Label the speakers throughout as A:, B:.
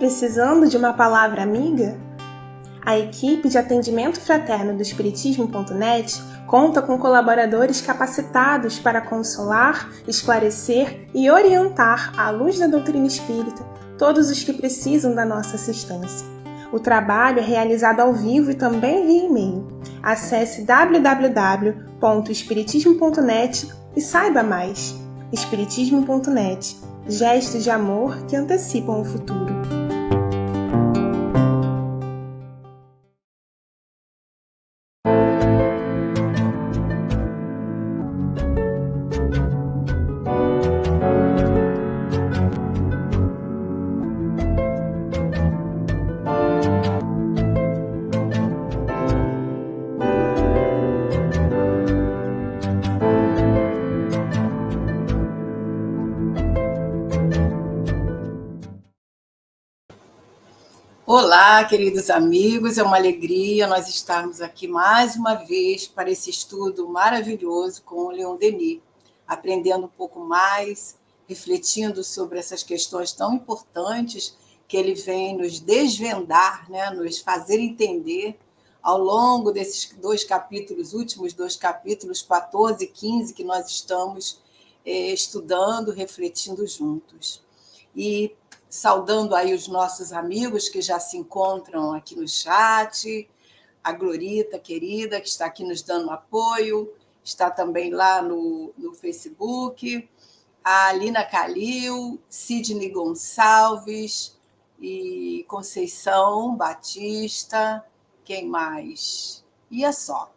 A: Precisando de uma palavra amiga? A equipe de atendimento fraterno do Espiritismo.net conta com colaboradores capacitados para consolar, esclarecer e orientar à luz da doutrina espírita todos os que precisam da nossa assistência. O trabalho é realizado ao vivo e também via e-mail. Acesse www.espiritismo.net e saiba mais. Espiritismo.net, gestos de amor que antecipam o futuro.
B: Olá, queridos amigos, é uma alegria nós estarmos aqui mais uma vez para esse estudo maravilhoso com o Leon Denis, aprendendo um pouco mais, refletindo sobre essas questões tão importantes que ele vem nos desvendar, né, nos fazer entender ao longo desses últimos dois capítulos, 14 e 15, que nós estamos estudando, refletindo juntos. E saudando aí os nossos amigos que já se encontram aqui no chat, a Glorita, querida, que está aqui nos dando apoio, está também lá no Facebook, a Alina Calil, Sidney Gonçalves e Conceição Batista, quem mais? E é só.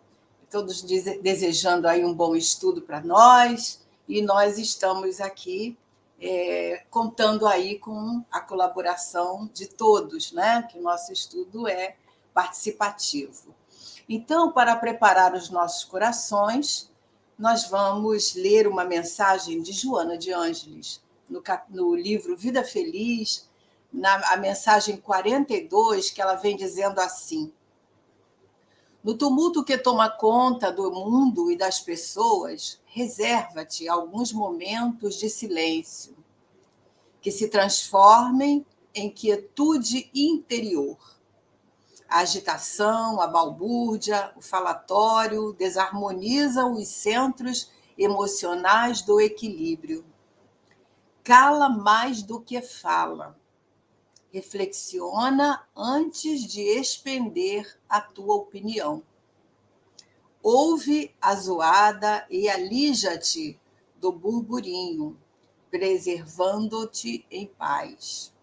B: Todos desejando aí um bom estudo para nós, e nós estamos aqui contando aí com a colaboração de todos, né? Que o nosso estudo é participativo. Então, para preparar os nossos corações, nós vamos ler uma mensagem de Joana de Ângeles, no livro Vida Feliz, a mensagem 42, que ela vem dizendo assim: no tumulto que toma conta do mundo e das pessoas, reserva-te alguns momentos de silêncio, que se transformem em quietude interior. A agitação, a balbúrdia, o falatório desarmonizam os centros emocionais do equilíbrio. Cala mais do que fala. Reflexiona antes de expender a tua opinião. Ouve a zoada e alija-te do burburinho, preservando-te em paz.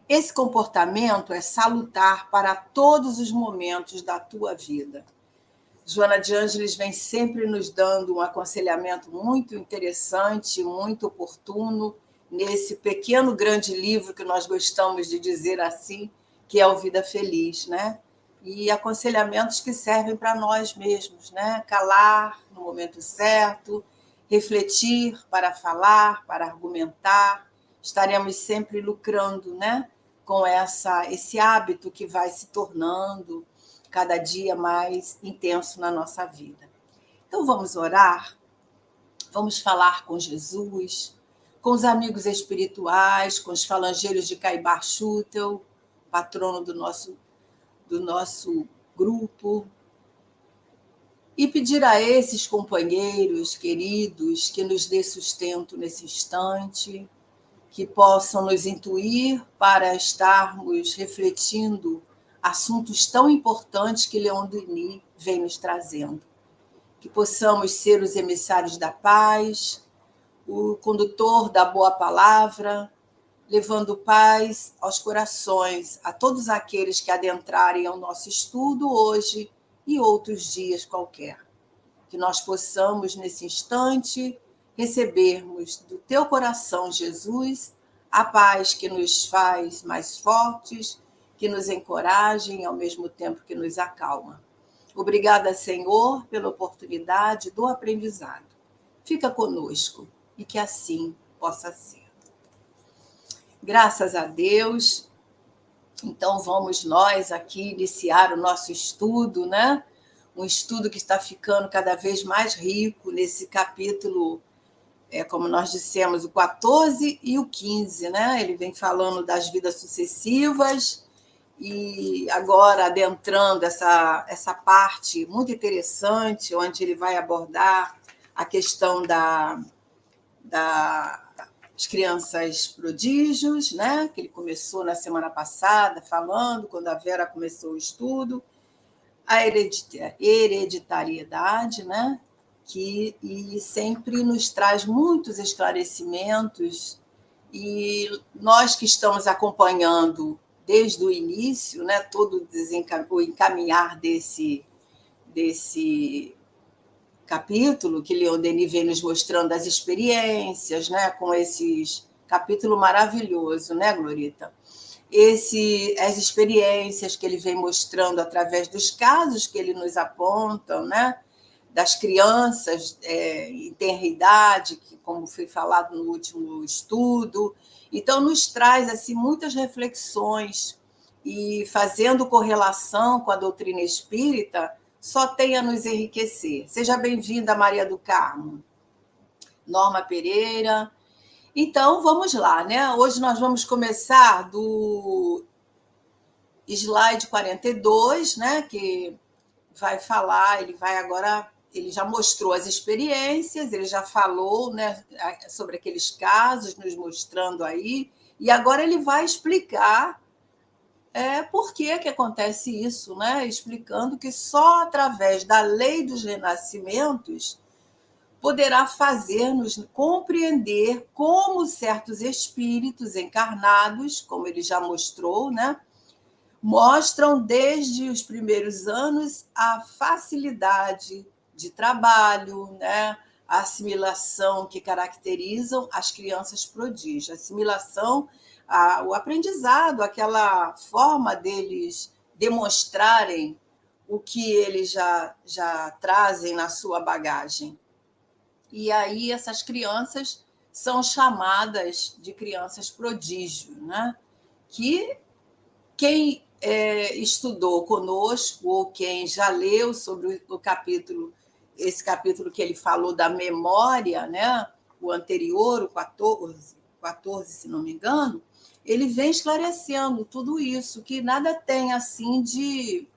B: Esse comportamento é salutar para todos os momentos da tua vida. Joana de Ângeles vem sempre nos dando um aconselhamento muito interessante, muito oportuno, nesse pequeno grande livro que nós gostamos de dizer assim, que é o Vida Feliz, né? E aconselhamentos que servem para nós mesmos, né? Calar no momento certo, refletir para falar, para argumentar, estaremos sempre lucrando, né? Com esse hábito que vai se tornando cada dia mais intenso na nossa vida. Então vamos orar, vamos falar com Jesus, com os amigos espirituais, com os falangeiros de Caibar Schutel, patrono do nosso grupo, e pedir a esses companheiros queridos que nos dê sustento nesse instante, que possam nos intuir para estarmos refletindo assuntos tão importantes que Leon Denis vem nos trazendo. Que possamos ser os emissários da paz, o condutor da boa palavra, levando paz aos corações, a todos aqueles que adentrarem ao nosso estudo hoje e outros dias qualquer. Que nós possamos, nesse instante, recebermos do teu coração, Jesus, a paz que nos faz mais fortes, que nos encoraja e ao mesmo tempo que nos acalma. Obrigada, Senhor, pela oportunidade do aprendizado. Fica conosco e que assim possa ser. Graças a Deus. Então vamos nós aqui iniciar o nosso estudo, né? Um estudo que está ficando cada vez mais rico nesse capítulo como nós dissemos, o 14 e o 15, né? Ele vem falando das vidas sucessivas e agora adentrando essa parte muito interessante, onde ele vai abordar a questão das crianças prodígios, né? Que ele começou na semana passada falando, quando a Vera começou o estudo, a hereditariedade, né? E sempre nos traz muitos esclarecimentos, e nós que estamos acompanhando desde o início, né, todo o encaminhar desse capítulo, que Leon Denis vem nos mostrando as experiências, né, com esses capítulo maravilhoso, né, Glorita? As experiências que ele vem mostrando através dos casos que ele nos aponta, né, das crianças em tenra idade, que, como foi falado no último estudo. Então, nos traz assim, muitas reflexões, e fazendo correlação com a doutrina espírita, só tem a nos enriquecer. Seja bem-vinda, Maria do Carmo. Norma Pereira. Então, vamos lá, né? Hoje nós vamos começar do slide 42, né? Que vai falar, ele já mostrou as experiências, ele já falou, né, sobre aqueles casos, nos mostrando aí, e agora ele vai explicar por que acontece isso, né? Explicando que só através da lei dos renascimentos poderá fazer-nos compreender como certos espíritos encarnados, como ele já mostrou, né, mostram desde os primeiros anos a facilidade de trabalho, né? A assimilação que caracterizam as crianças prodígio. Assimilação, o aprendizado, aquela forma deles demonstrarem o que eles já trazem na sua bagagem. E aí essas crianças são chamadas de crianças prodígio, né? Que quem estudou conosco, ou quem já leu sobre esse capítulo que ele falou da memória, né? O anterior, o 14, se não me engano, ele vem esclarecendo tudo isso, que nada tem assim de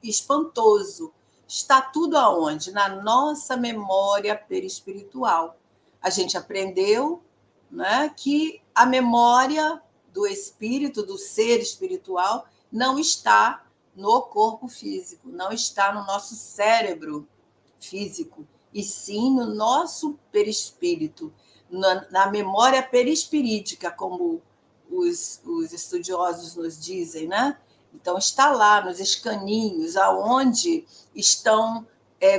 B: espantoso. Está tudo aonde? Na nossa memória perispiritual. A gente aprendeu, né, que a memória do espírito, do ser espiritual, não está no corpo físico, não está no nosso cérebro físico, e sim no nosso perispírito, na memória perispirítica, como os estudiosos nos dizem, né? Então, está lá nos escaninhos, aonde estão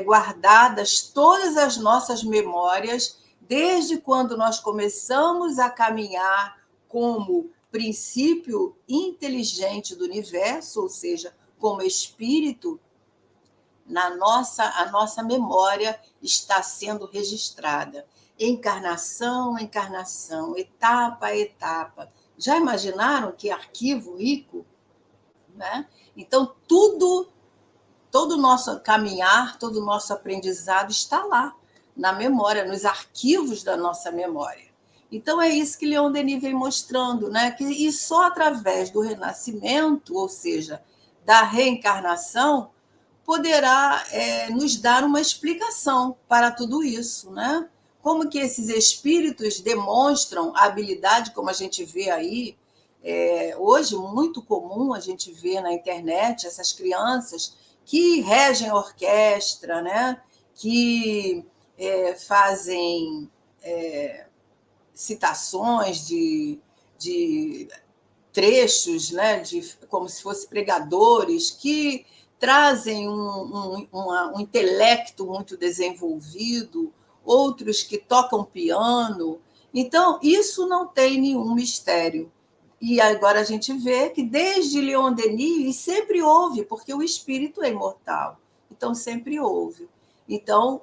B: guardadas todas as nossas memórias, desde quando nós começamos a caminhar como princípio inteligente do universo, ou seja, como espírito, a nossa memória está sendo registrada. Encarnação, encarnação, etapa a etapa. Já imaginaram que arquivo rico? Né? Então, todo o nosso caminhar, todo o nosso aprendizado está lá, na memória, nos arquivos da nossa memória. Então, é isso que Leon Denis vem mostrando, né? E só através do renascimento, ou seja, da reencarnação, poderá nos dar uma explicação para tudo isso, né? Como que esses espíritos demonstram a habilidade, como a gente vê aí, hoje muito comum a gente ver na internet essas crianças que regem a orquestra, né? Que fazem citações de trechos, né? Como se fossem pregadores, que trazem um intelecto muito desenvolvido, outros que tocam piano. Então, isso não tem nenhum mistério. E agora a gente vê que desde Leon Denis sempre houve, porque o espírito é imortal. Então, sempre houve. Então,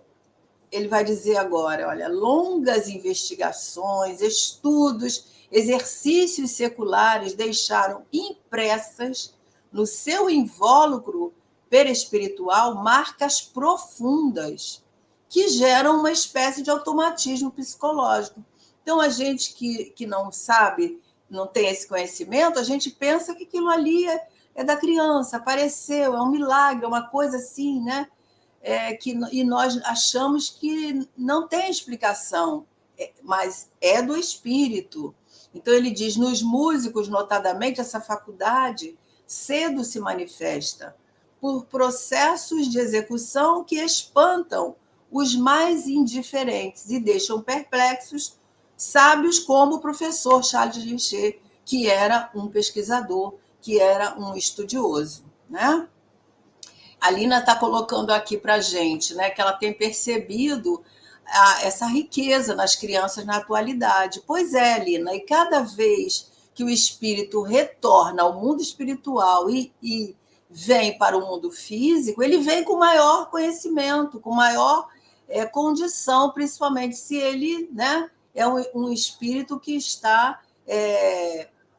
B: ele vai dizer agora, olha, longas investigações, estudos, exercícios seculares deixaram impressas no seu invólucro perispiritual marcas profundas que geram uma espécie de automatismo psicológico. Então, a gente que não sabe, não tem esse conhecimento, a gente pensa que aquilo ali é da criança, apareceu, é um milagre, é uma coisa assim, né? E nós achamos que não tem explicação, mas é do espírito. Então, ele diz: nos músicos, notadamente, essa faculdade cedo se manifesta por processos de execução que espantam os mais indiferentes e deixam perplexos sábios como o professor Charles Richer, que era um pesquisador, que era um estudioso, né? A Lina está colocando aqui para a gente, né, que ela tem percebido essa riqueza nas crianças na atualidade. Pois é, Lina, e cada vez que o espírito retorna ao mundo espiritual e vem para o mundo físico, ele vem com maior conhecimento, com maior condição, principalmente se ele, né, é um espírito que está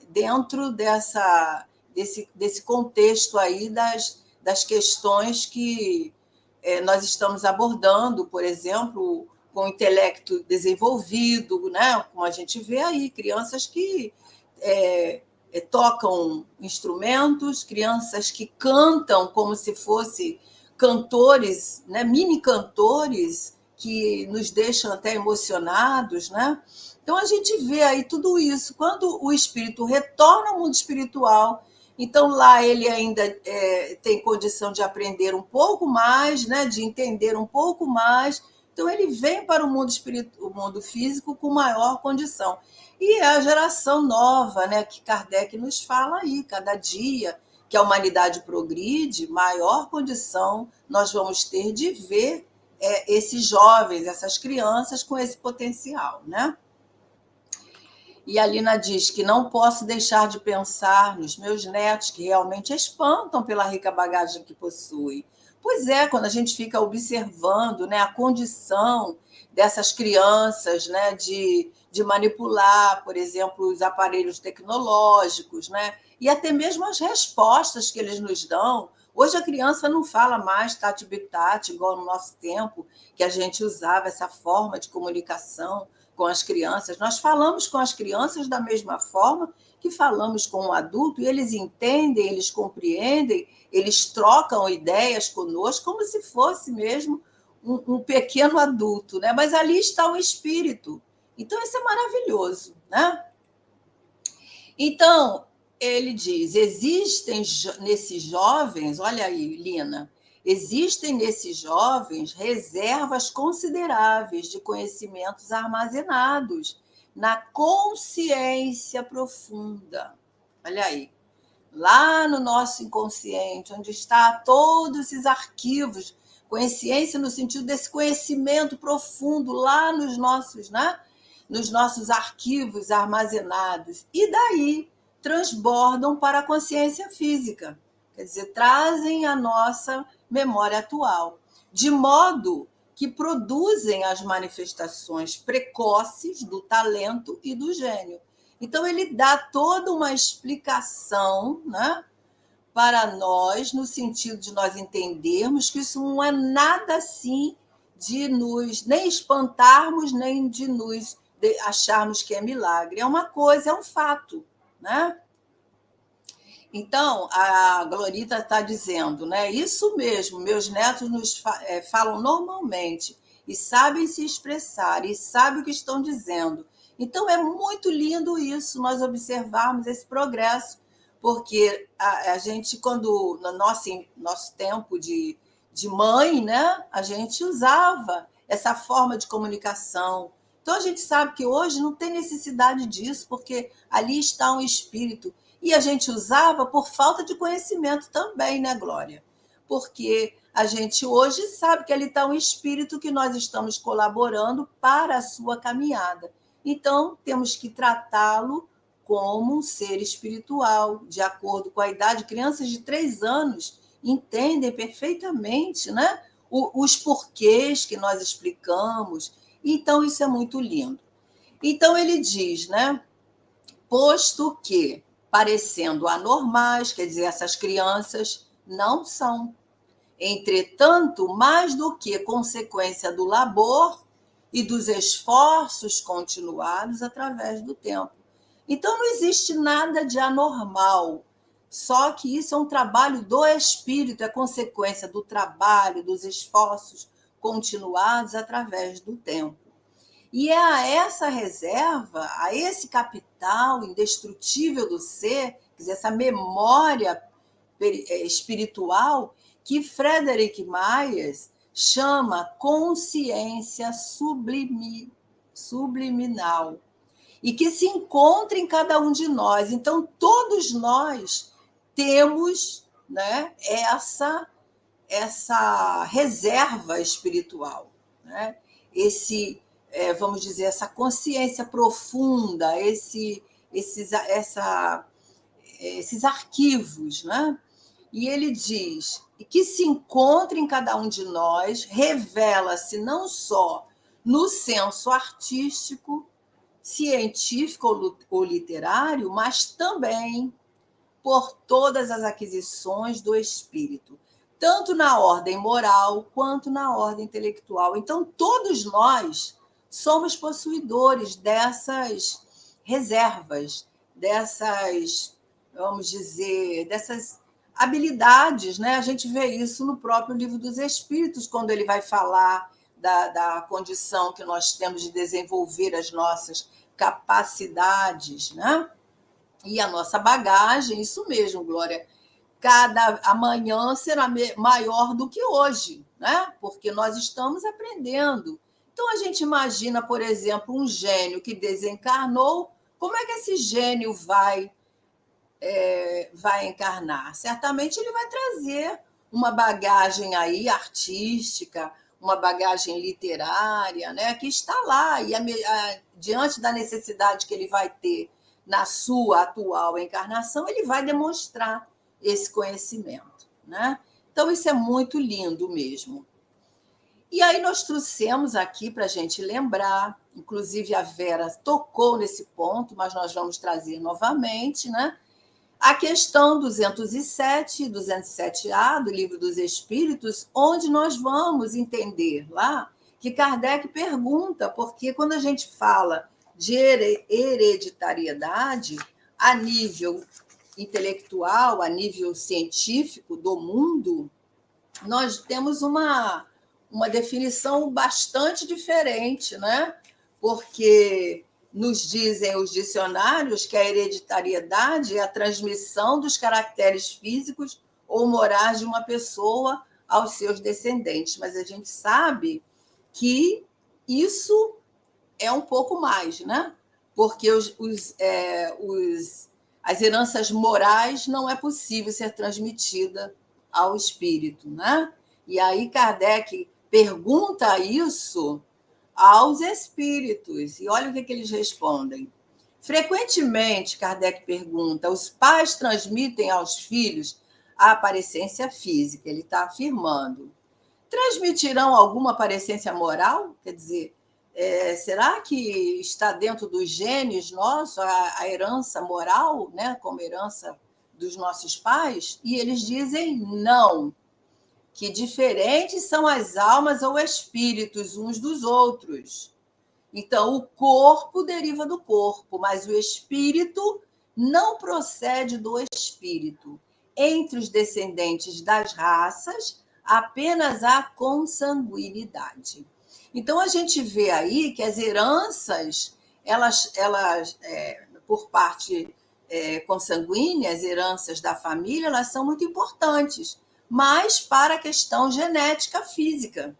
B: dentro desse contexto aí das questões que nós estamos abordando, por exemplo, com o intelecto desenvolvido, né? Como a gente vê aí, crianças que tocam instrumentos, crianças que cantam como se fossem cantores, né? Mini cantores, que nos deixam até emocionados, né? Então, a gente vê aí tudo isso. Quando o espírito retorna ao mundo espiritual, então lá ele ainda tem condição de aprender um pouco mais, né, de entender um pouco mais. Então, ele vem para o mundo o mundo físico com maior condição. E é a geração nova, né, que Kardec nos fala aí, cada dia que a humanidade progride, maior condição nós vamos ter de ver esses jovens, essas crianças com esse potencial, né? E a Lina diz que não posso deixar de pensar nos meus netos, que realmente espantam pela rica bagagem que possuem. Pois é, quando a gente fica observando, né, a condição dessas crianças, né, de manipular, por exemplo, os aparelhos tecnológicos, né, e até mesmo as respostas que eles nos dão. Hoje a criança não fala mais tati-bitati, igual no nosso tempo, que a gente usava essa forma de comunicação com as crianças. Nós falamos com as crianças da mesma forma que falamos com o adulto, e eles entendem, eles compreendem, eles trocam ideias conosco como se fosse mesmo um pequeno adulto, né? Mas ali está o espírito. Então, isso é maravilhoso, né? Então, ele diz: existem nesses jovens, olha aí, Lina, existem nesses jovens reservas consideráveis de conhecimentos armazenados na consciência profunda. Olha aí, lá no nosso inconsciente, onde está todos esses arquivos, consciência no sentido desse conhecimento profundo lá nos nossos, né? Nos nossos arquivos armazenados. E daí transbordam para a consciência física, quer dizer, trazem a nossa memória atual, de modo que produzem as manifestações precoces do talento e do gênio. Então, ele dá toda uma explicação, né, para nós, no sentido de nós entendermos que isso não é nada assim de nos nem espantarmos, nem de nos acharmos que é milagre. É uma coisa, é um fato, né? Então, a Glorita está dizendo, né? Isso mesmo, meus netos nos falam normalmente e sabem se expressar e sabem o que estão dizendo. Então, é muito lindo isso, nós observarmos esse progresso, porque a gente, quando no nosso tempo de mãe, né, a gente usava essa forma de comunicação. Então, a gente sabe que hoje não tem necessidade disso, porque ali está um espírito. E a gente usava por falta de conhecimento também, né, Glória? Porque a gente hoje sabe que ali está um espírito que nós estamos colaborando para a sua caminhada. Então, temos que tratá-lo como um ser espiritual, de acordo com a idade. Crianças de 3 anos entendem perfeitamente, né, os porquês que nós explicamos. Então, isso é muito lindo. Então, ele diz, né, posto que, parecendo anormais, quer dizer, essas crianças não são. Entretanto, mais do que consequência do labor e dos esforços continuados através do tempo. Então, não existe nada de anormal, só que isso é um trabalho do espírito, é consequência do trabalho, dos esforços continuados através do tempo. E é a essa reserva, a esse capital indestrutível do ser, quer dizer, essa memória espiritual, que Frederic Myers chama consciência subliminal, e que se encontra em cada um de nós. Então, todos nós temos, né, essa reserva espiritual, né? Vamos dizer, essa consciência profunda, esses arquivos, né? E ele diz que se encontra em cada um de nós, revela-se não só no senso artístico, científico ou literário, mas também por todas as aquisições do espírito, tanto na ordem moral quanto na ordem intelectual. Então, todos nós somos possuidores dessas reservas, vamos dizer, dessas habilidades, né? A gente vê isso no próprio Livro dos Espíritos, quando ele vai falar da condição que nós temos de desenvolver as nossas capacidades, né? E a nossa bagagem, isso mesmo, Glória. Cada amanhã será maior do que hoje, né? Porque nós estamos aprendendo. Então, a gente imagina, por exemplo, um gênio que desencarnou, como é que esse gênio vai encarnar? Certamente ele vai trazer uma bagagem aí artística, uma bagagem literária, né, que está lá, e diante da necessidade que ele vai ter na sua atual encarnação, ele vai demonstrar esse conhecimento, né? Então, isso é muito lindo mesmo. E aí nós trouxemos aqui para a gente lembrar, inclusive a Vera tocou nesse ponto, mas nós vamos trazer novamente, né? A questão 207 e 207A do Livro dos Espíritos, onde nós vamos entender lá que Kardec pergunta, porque quando a gente fala de hereditariedade a nível intelectual, a nível científico do mundo, nós temos uma definição bastante diferente, né? Porque nos dizem os dicionários que a hereditariedade é a transmissão dos caracteres físicos ou morais de uma pessoa aos seus descendentes. Mas a gente sabe que isso é um pouco mais, né? Porque as heranças morais não é possível ser transmitida ao espírito, né? E aí Kardec pergunta isso aos espíritos, e olha o que eles respondem. Frequentemente, Kardec pergunta, os pais transmitem aos filhos a aparência física, ele está afirmando. Transmitirão alguma aparência moral? Quer dizer, será que está dentro dos genes nossos a herança moral, né, como herança dos nossos pais? E eles dizem não, que diferentes são as almas ou espíritos uns dos outros. Então, o corpo deriva do corpo, mas o espírito não procede do espírito. Entre os descendentes das raças, apenas há consanguinidade. Então, a gente vê aí que as heranças, elas por parte consanguínea, as heranças da família, elas são muito importantes, mas para a questão genética física.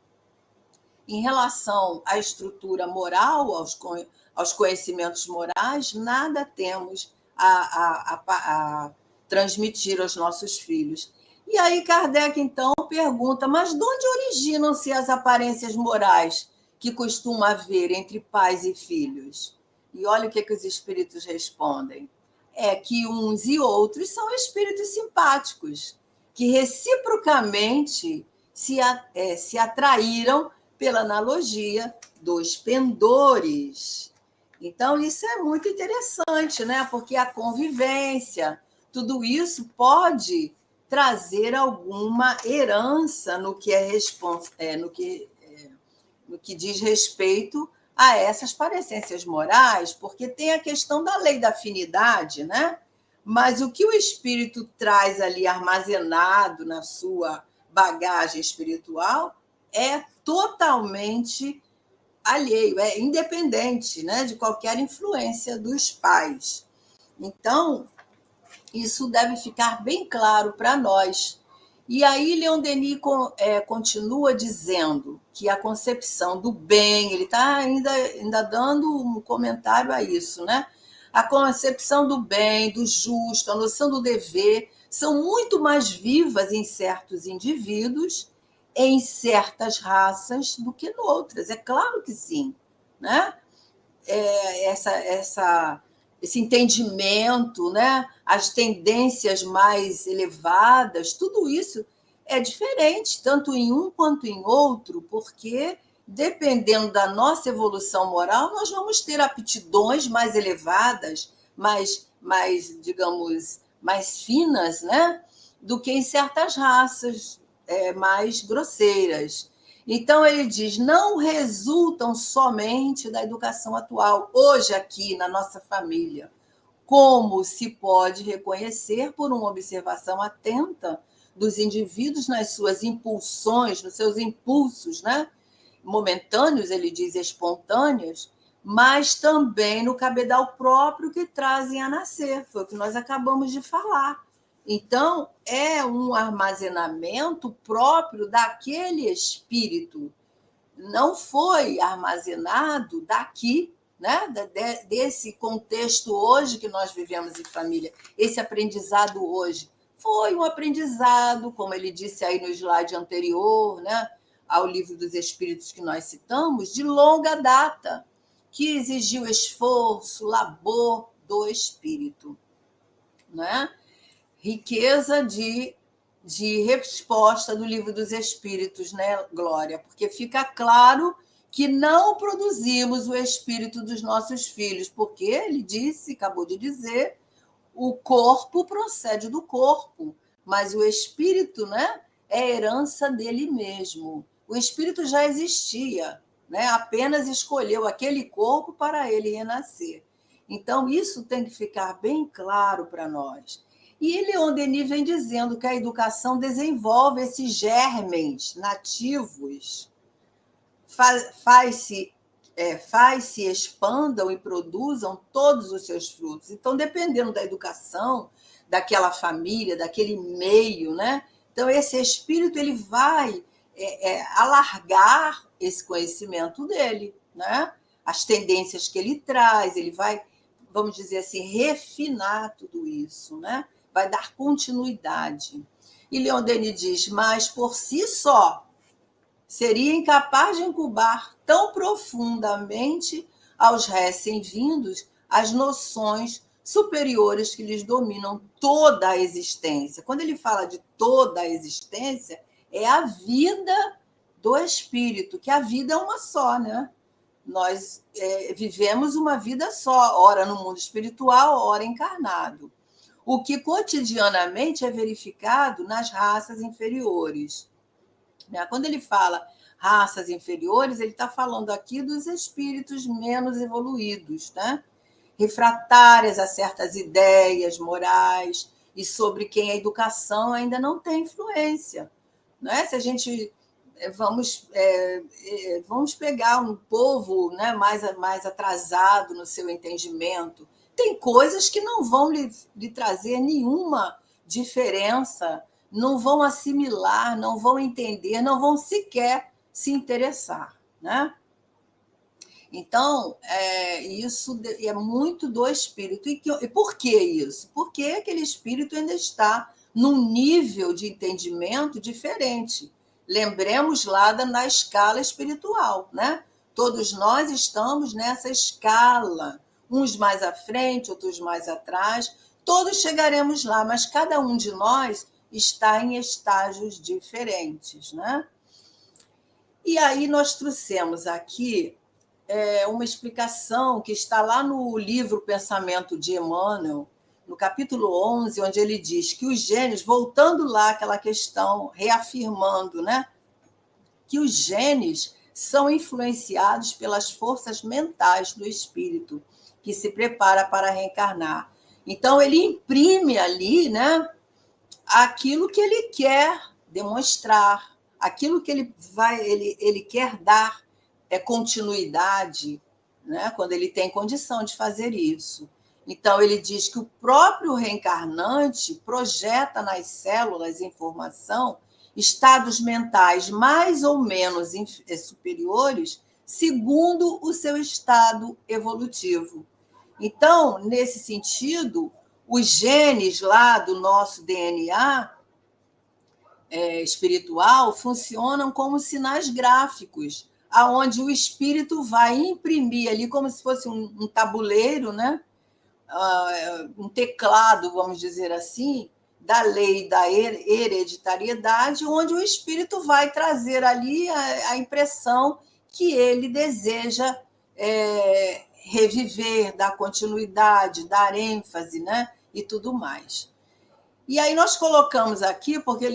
B: Em relação à estrutura moral, aos conhecimentos morais, nada temos a transmitir aos nossos filhos. E aí Kardec, então, pergunta, mas de onde originam-se as aparências morais que costuma haver entre pais e filhos? E olha o que os espíritos respondem. É que uns e outros são espíritos simpáticos, que reciprocamente se atraíram pela analogia dos pendores. Então, isso é muito interessante, né? Porque a convivência, tudo isso pode trazer alguma herança no que no que diz respeito a essas parecências morais, porque tem a questão da lei da afinidade, né? Mas o que o espírito traz ali armazenado na sua bagagem espiritual é totalmente alheio, é independente, né, de qualquer influência dos pais. Então, isso deve ficar bem claro para nós. E aí, Leon Denis continua dizendo que a concepção do bem, ele está ainda dando um comentário a isso, né? A concepção do bem, do justo, a noção do dever, são muito mais vivas em certos indivíduos, em certas raças, do que em outras. É claro que sim, né? Esse entendimento, né? As tendências mais elevadas, tudo isso é diferente, tanto em um quanto em outro, porque dependendo da nossa evolução moral, nós vamos ter aptidões mais elevadas, digamos, mais finas, né? Do que em certas raças mais grosseiras. Então, ele diz, não resultam somente da educação atual, hoje aqui na nossa família, como se pode reconhecer por uma observação atenta dos indivíduos nas suas impulsões, nos seus impulsos, né? Momentâneos, ele diz espontâneos, mas também no cabedal próprio que trazem a nascer, foi o que nós acabamos de falar. Então, é um armazenamento próprio daquele espírito. Não foi armazenado daqui, né? Desse contexto hoje que nós vivemos em família, esse aprendizado hoje. Foi um aprendizado, como ele disse aí no slide anterior, né? Ao Livro dos Espíritos que nós citamos, de longa data, que exigiu esforço, labor do espírito, né? Riqueza de resposta do Livro dos Espíritos, né, Glória? Porque fica claro que não produzimos o espírito dos nossos filhos, porque ele disse, acabou de dizer, o corpo procede do corpo, mas o espírito, né, é herança dele mesmo. O espírito já existia, né? Apenas escolheu aquele corpo para ele renascer. Então, isso tem que ficar bem claro para nós. E Leon Denis vem dizendo que a educação desenvolve esses germens nativos, faz-se expandam e produzam todos os seus frutos. Então, dependendo da educação daquela família, daquele meio, né? Então, esse espírito ele vai alargar esse conhecimento dele, né? As tendências que ele traz, ele vai, vamos dizer assim, refinar tudo isso, né? Vai dar continuidade. E Leon Denis diz, mas por si só, seria incapaz de incubar tão profundamente aos recém-vindos as noções superiores que lhes dominam toda a existência. Quando ele fala de toda a existência, é a vida do espírito, que a vida é uma só, né? Nós vivemos uma vida só, ora no mundo espiritual, ora encarnado. O que cotidianamente é verificado nas raças inferiores. Quando ele fala raças inferiores, ele está falando aqui dos espíritos menos evoluídos, né? Refratárias a certas ideias morais e sobre quem a educação ainda não tem influência. Né? Se a gente vamos pegar um povo, né, mais atrasado no seu entendimento, tem coisas que não vão lhe trazer nenhuma diferença, não vão assimilar, não vão entender, não vão sequer se interessar, né? Então, isso é muito do espírito. E por que isso? Porque aquele espírito ainda está num nível de entendimento diferente. Lembremos lá na escala espiritual, né? Todos nós estamos nessa escala, uns mais à frente, outros mais atrás. Todos chegaremos lá, mas cada um de nós está em estágios diferentes, né? E aí nós trouxemos aqui uma explicação que está lá no livro Pensamento de Emmanuel, no capítulo 11, onde ele diz que os genes, voltando lá aquela questão, reafirmando, né, que os genes são influenciados pelas forças mentais do espírito, que se prepara para reencarnar. Então, ele imprime ali, né, aquilo que ele quer demonstrar, aquilo que ele quer dar continuidade, né, quando ele tem condição de fazer isso. Então, ele diz que o próprio reencarnante projeta nas células informação, estados mentais mais ou menos superiores, segundo o seu estado evolutivo. Então, nesse sentido, os genes lá do nosso DNA espiritual funcionam como sinais gráficos, aonde o espírito vai imprimir ali como se fosse um tabuleiro, né? Um teclado, vamos dizer assim, da lei da hereditariedade, onde o espírito vai trazer ali a impressão que ele deseja reviver, dar continuidade, dar ênfase, né? E tudo mais. E aí nós colocamos aqui, porque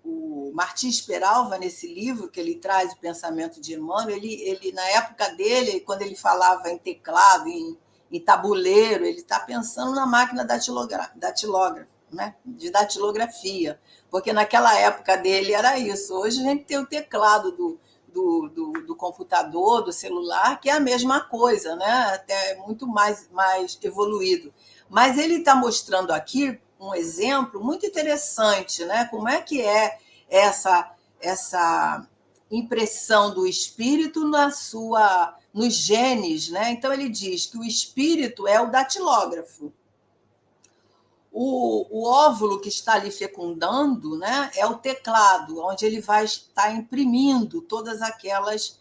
B: o Martins Peralva, nesse livro que ele traz, O Pensamento de Emmanuel, ele na época dele, quando ele falava em teclado, em tabuleiro, ele está pensando na máquina datilógrafa, né? De datilografia, porque naquela época dele era isso. Hoje a gente tem o teclado do computador, do celular, que é a mesma coisa, né? Até muito mais evoluído. Mas ele está mostrando aqui um exemplo muito interessante, né? Como é que é essa impressão do espírito nos genes, né? Então ele diz que o espírito é o datilógrafo. O óvulo que está ali fecundando, né, é o teclado, onde ele vai estar imprimindo todas aqueles,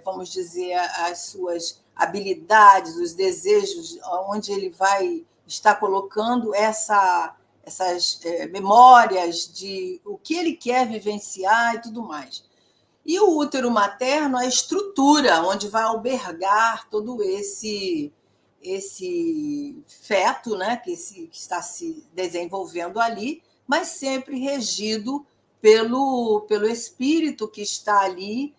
B: vamos dizer, as suas habilidades, os desejos, onde ele vai estar colocando essas memórias de o que ele quer vivenciar e tudo mais. E o útero materno, a estrutura onde vai albergar todo esse feto, né, que está se desenvolvendo ali, mas sempre regido pelo espírito que está ali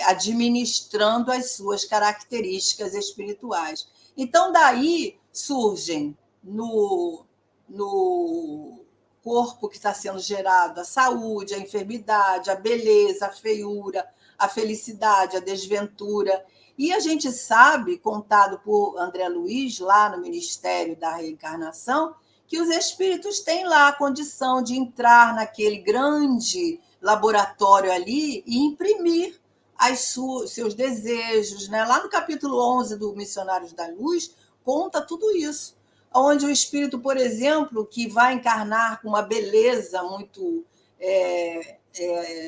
B: administrando as suas características espirituais. Então, daí surgem no corpo que está sendo gerado a saúde, a enfermidade, a beleza, a feiura, a felicidade, a desventura. E a gente sabe, contado por André Luiz, lá no Ministério da Reencarnação, que os espíritos têm lá a condição de entrar naquele grande laboratório ali e imprimir seus desejos, né? Lá no capítulo 11 do Missionários da Luz, conta tudo isso. Onde o espírito, por exemplo, que vai encarnar com uma beleza muito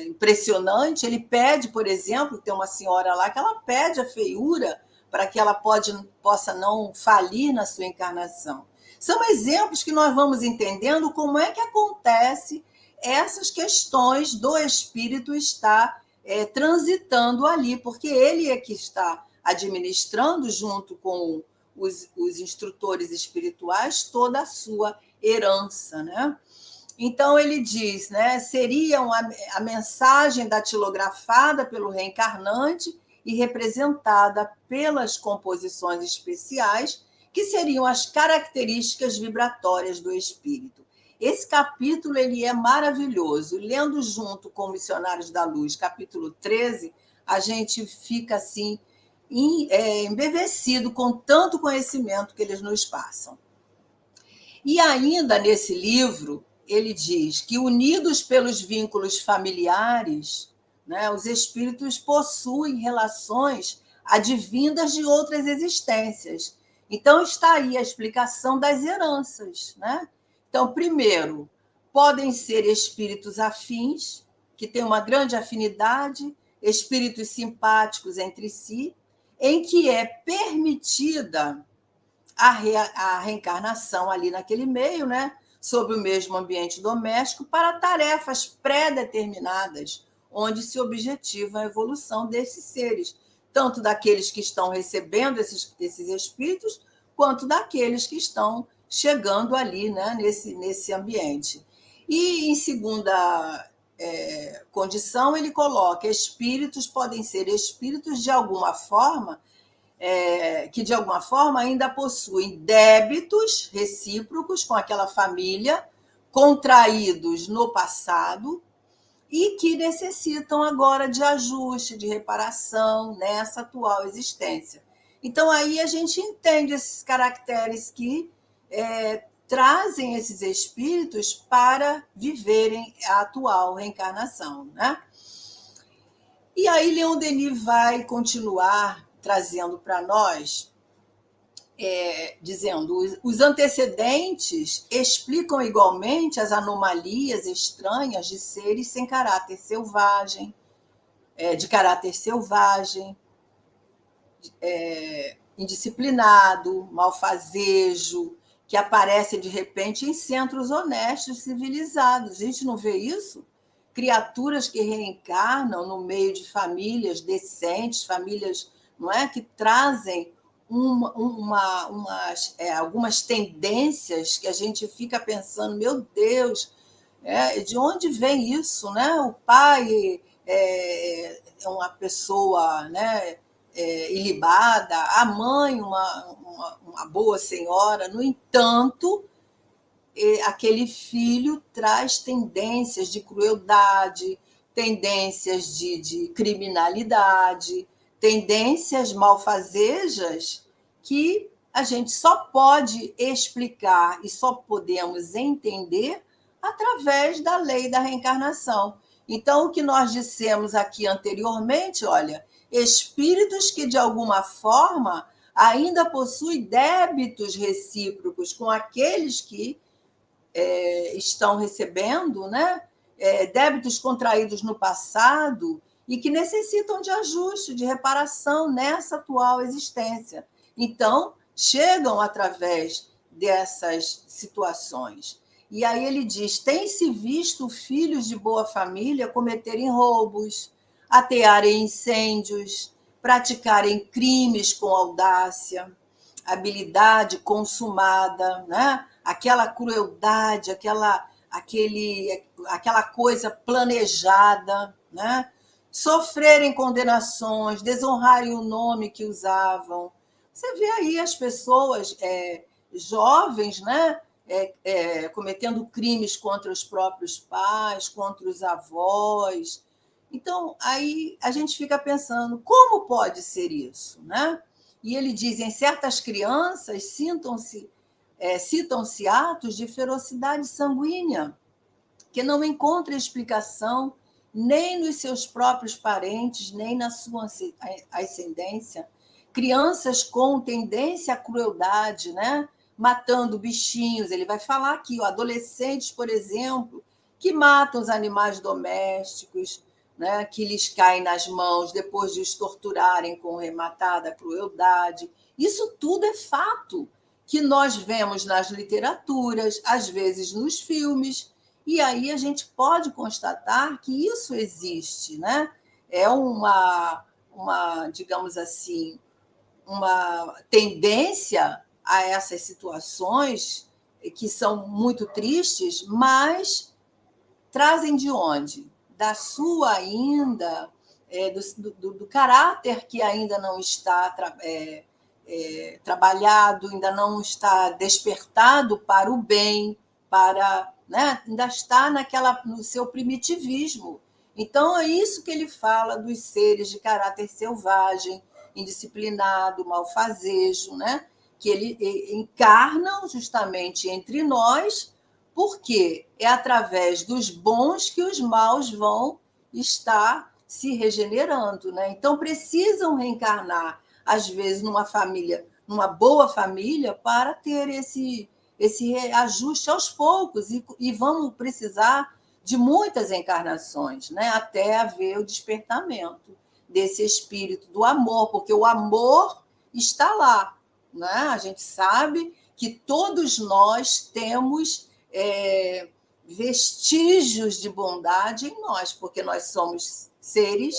B: impressionante, ele pede, por exemplo, tem uma senhora lá que ela pede a feiura para que ela possa não falir na sua encarnação. São exemplos que nós vamos entendendo como é que acontece essas questões do espírito estar transitando ali, porque ele é que está administrando junto com os instrutores espirituais toda a sua herança, né? Então ele diz, né, seria a mensagem datilografada pelo reencarnante e representada pelas composições especiais, que seriam as características vibratórias do espírito. Esse capítulo ele é maravilhoso. Lendo junto com Missionários da Luz, capítulo 13, a gente fica assim embevecido com tanto conhecimento que eles nos passam. E ainda nesse livro, ele diz que, unidos pelos vínculos familiares, né, os espíritos possuem relações advindas de outras existências. Então, está aí a explicação das heranças, né? Então, primeiro, podem ser espíritos afins, que têm uma grande afinidade, espíritos simpáticos entre si, em que é permitida a reencarnação ali naquele meio, né, sob o mesmo ambiente doméstico, para tarefas pré-determinadas, onde se objetiva a evolução desses seres, tanto daqueles que estão recebendo esses espíritos, quanto daqueles que estão chegando ali, né, nesse ambiente. E, em segunda condição, ele coloca: espíritos podem ser espíritos de alguma forma, que de alguma forma ainda possuem débitos recíprocos com aquela família, contraídos no passado, e que necessitam agora de ajuste, de reparação nessa atual existência. Então, aí a gente entende esses caracteres que trazem esses espíritos para viverem a atual reencarnação, né? E aí Leon Denis vai continuar trazendo para nós, dizendo: os antecedentes explicam igualmente as anomalias estranhas de seres sem caráter selvagem, de caráter selvagem, indisciplinado, malfazejo, que aparecem de repente em centros honestos, civilizados. A gente não vê isso? Criaturas que reencarnam no meio de famílias decentes, famílias, não é, que trazem algumas tendências que a gente fica pensando: meu Deus, de onde vem isso, né? O pai é uma pessoa, né, ilibada, a mãe uma boa senhora. No entanto, aquele filho traz tendências de crueldade, tendências de criminalidade, tendências malfazejas que a gente só pode explicar e só podemos entender através da lei da reencarnação. Então, o que nós dissemos aqui anteriormente, olha, espíritos que de alguma forma ainda possuem débitos recíprocos com aqueles que estão recebendo, né, débitos contraídos no passado e que necessitam de ajuste, de reparação nessa atual existência. Então, chegam através dessas situações. E aí ele diz: tem-se visto filhos de boa família cometerem roubos, atearem incêndios, praticarem crimes com audácia, habilidade consumada, né? Aquela crueldade, aquela coisa planejada, né? Sofrerem condenações, desonrarem o nome que usavam. Você vê aí as pessoas jovens, né? Cometendo crimes contra os próprios pais, contra os avós. Então, aí a gente fica pensando: como pode ser isso, né? E ele diz: em certas crianças citam-se atos de ferocidade sanguínea, que não encontra explicação nem nos seus próprios parentes, nem na sua ascendência. Crianças com tendência à crueldade, né? Matando bichinhos. Ele vai falar aqui, adolescentes, por exemplo, que matam os animais domésticos, né, que lhes caem nas mãos depois de os torturarem com rematada crueldade. Isso tudo é fato que nós vemos nas literaturas, às vezes nos filmes, e aí a gente pode constatar que isso existe, né? É digamos assim, uma tendência a essas situações que são muito tristes, mas trazem de onde? Da sua ainda, do caráter que ainda não está trabalhado, ainda não está despertado para o bem, né? Ainda está no seu primitivismo. Então, é isso que ele fala dos seres de caráter selvagem, indisciplinado, malfazejo, né? Que ele encarnam justamente entre nós, porque é através dos bons que os maus vão estar se regenerando, né? Então, precisam reencarnar, às vezes, numa família, numa boa família, para ter esse ajuste aos poucos, e vamos precisar de muitas encarnações, né? Até haver o despertamento desse espírito do amor, porque o amor está lá, né? A gente sabe que todos nós temos vestígios de bondade em nós, porque nós somos seres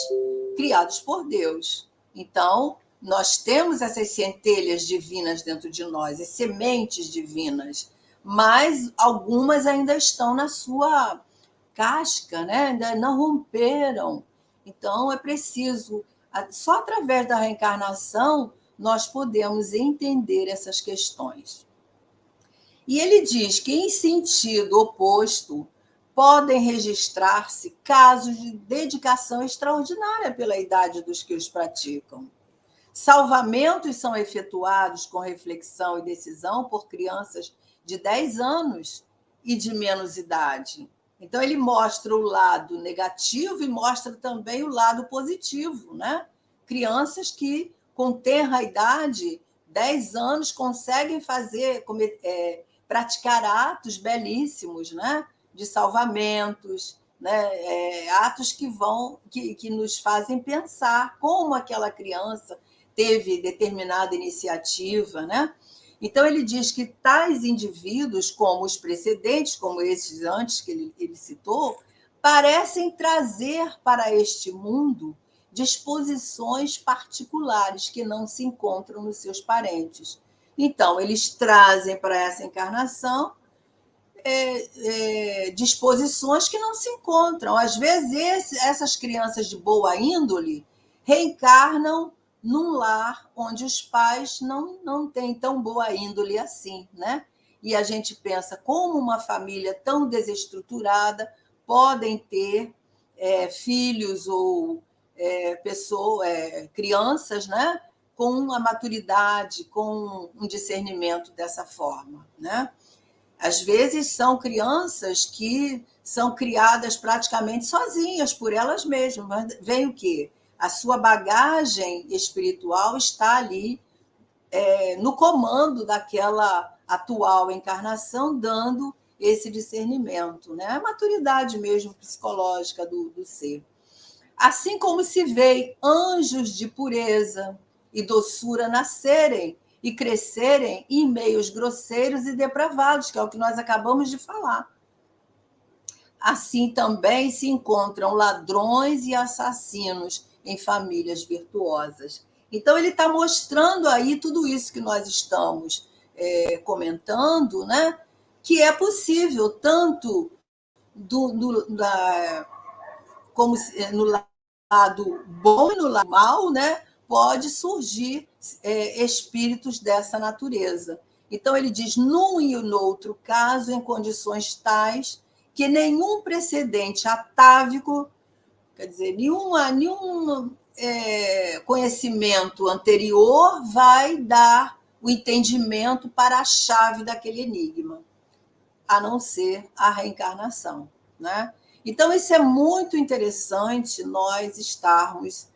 B: criados por Deus. Então, Nós temos essas centelhas divinas dentro de nós, as sementes divinas, mas algumas ainda estão na sua casca, né? Ainda não romperam. Então, é preciso, só através da reencarnação, nós podemos entender essas questões. E ele diz que, em sentido oposto, podem registrar-se casos de dedicação extraordinária pela idade dos que os praticam. Salvamentos são efetuados com reflexão e decisão por crianças de 10 anos e de menos idade. Então, ele mostra o lado negativo e mostra também o lado positivo, né? Crianças que, com tenra idade, 10 anos, conseguem praticar atos belíssimos, né? De salvamentos, né? Atos que nos fazem pensar como aquela criança teve determinada iniciativa, né? Então, ele diz que tais indivíduos, como os precedentes, como esses antes que ele citou, parecem trazer para este mundo disposições particulares que não se encontram nos seus parentes. Então, eles trazem para essa encarnação disposições que não se encontram. Às vezes, essas crianças de boa índole reencarnam num lar onde os pais não têm tão boa índole assim, né? E a gente pensa como uma família tão desestruturada podem ter filhos ou crianças, né? Com a maturidade, com um discernimento dessa forma, né? Às vezes são crianças que são criadas praticamente sozinhas por elas mesmas, mas vem o quê? A sua bagagem espiritual está ali no comando daquela atual encarnação, dando esse discernimento, né? A maturidade mesmo psicológica do ser. Assim como se vê anjos de pureza e doçura nascerem e crescerem em meios grosseiros e depravados, que é o que nós acabamos de falar. Assim também se encontram ladrões e assassinos em famílias virtuosas. Então, ele está mostrando aí tudo isso que nós estamos comentando, né? Que é possível, tanto como no lado bom e no lado mal, né? Pode surgir espíritos dessa natureza. Então, ele diz, num e no outro caso, em condições tais que nenhum precedente atávico, quer dizer, nenhum conhecimento anterior vai dar o entendimento para a chave daquele enigma, a não ser a reencarnação, né? Então, isso é muito interessante, nós estarmos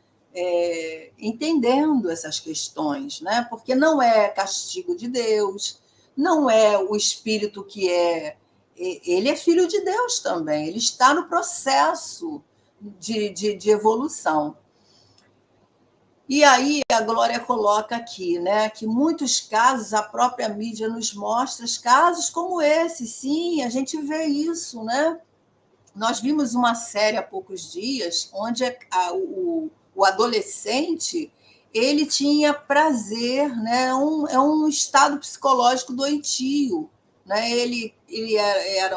B: entendendo essas questões, né? Porque não é castigo de Deus, não é o espírito que ele é filho de Deus também, ele está no processo de evolução. E aí a Glória coloca aqui, né, que muitos casos, a própria mídia nos mostra casos como esse, sim, a gente vê isso, né? Nós vimos uma série há poucos dias onde o adolescente ele tinha prazer, né? Um estado psicológico doentio, né? Ele era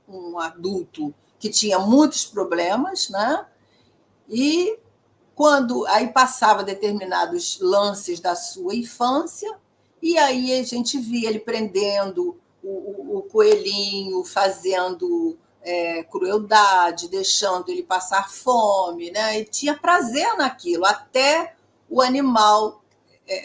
B: um adulto que tinha muitos problemas, né? E quando aí passava determinados lances da sua infância, e aí a gente via ele prendendo o coelhinho, fazendo crueldade, deixando ele passar fome, né? E tinha prazer naquilo, até o animal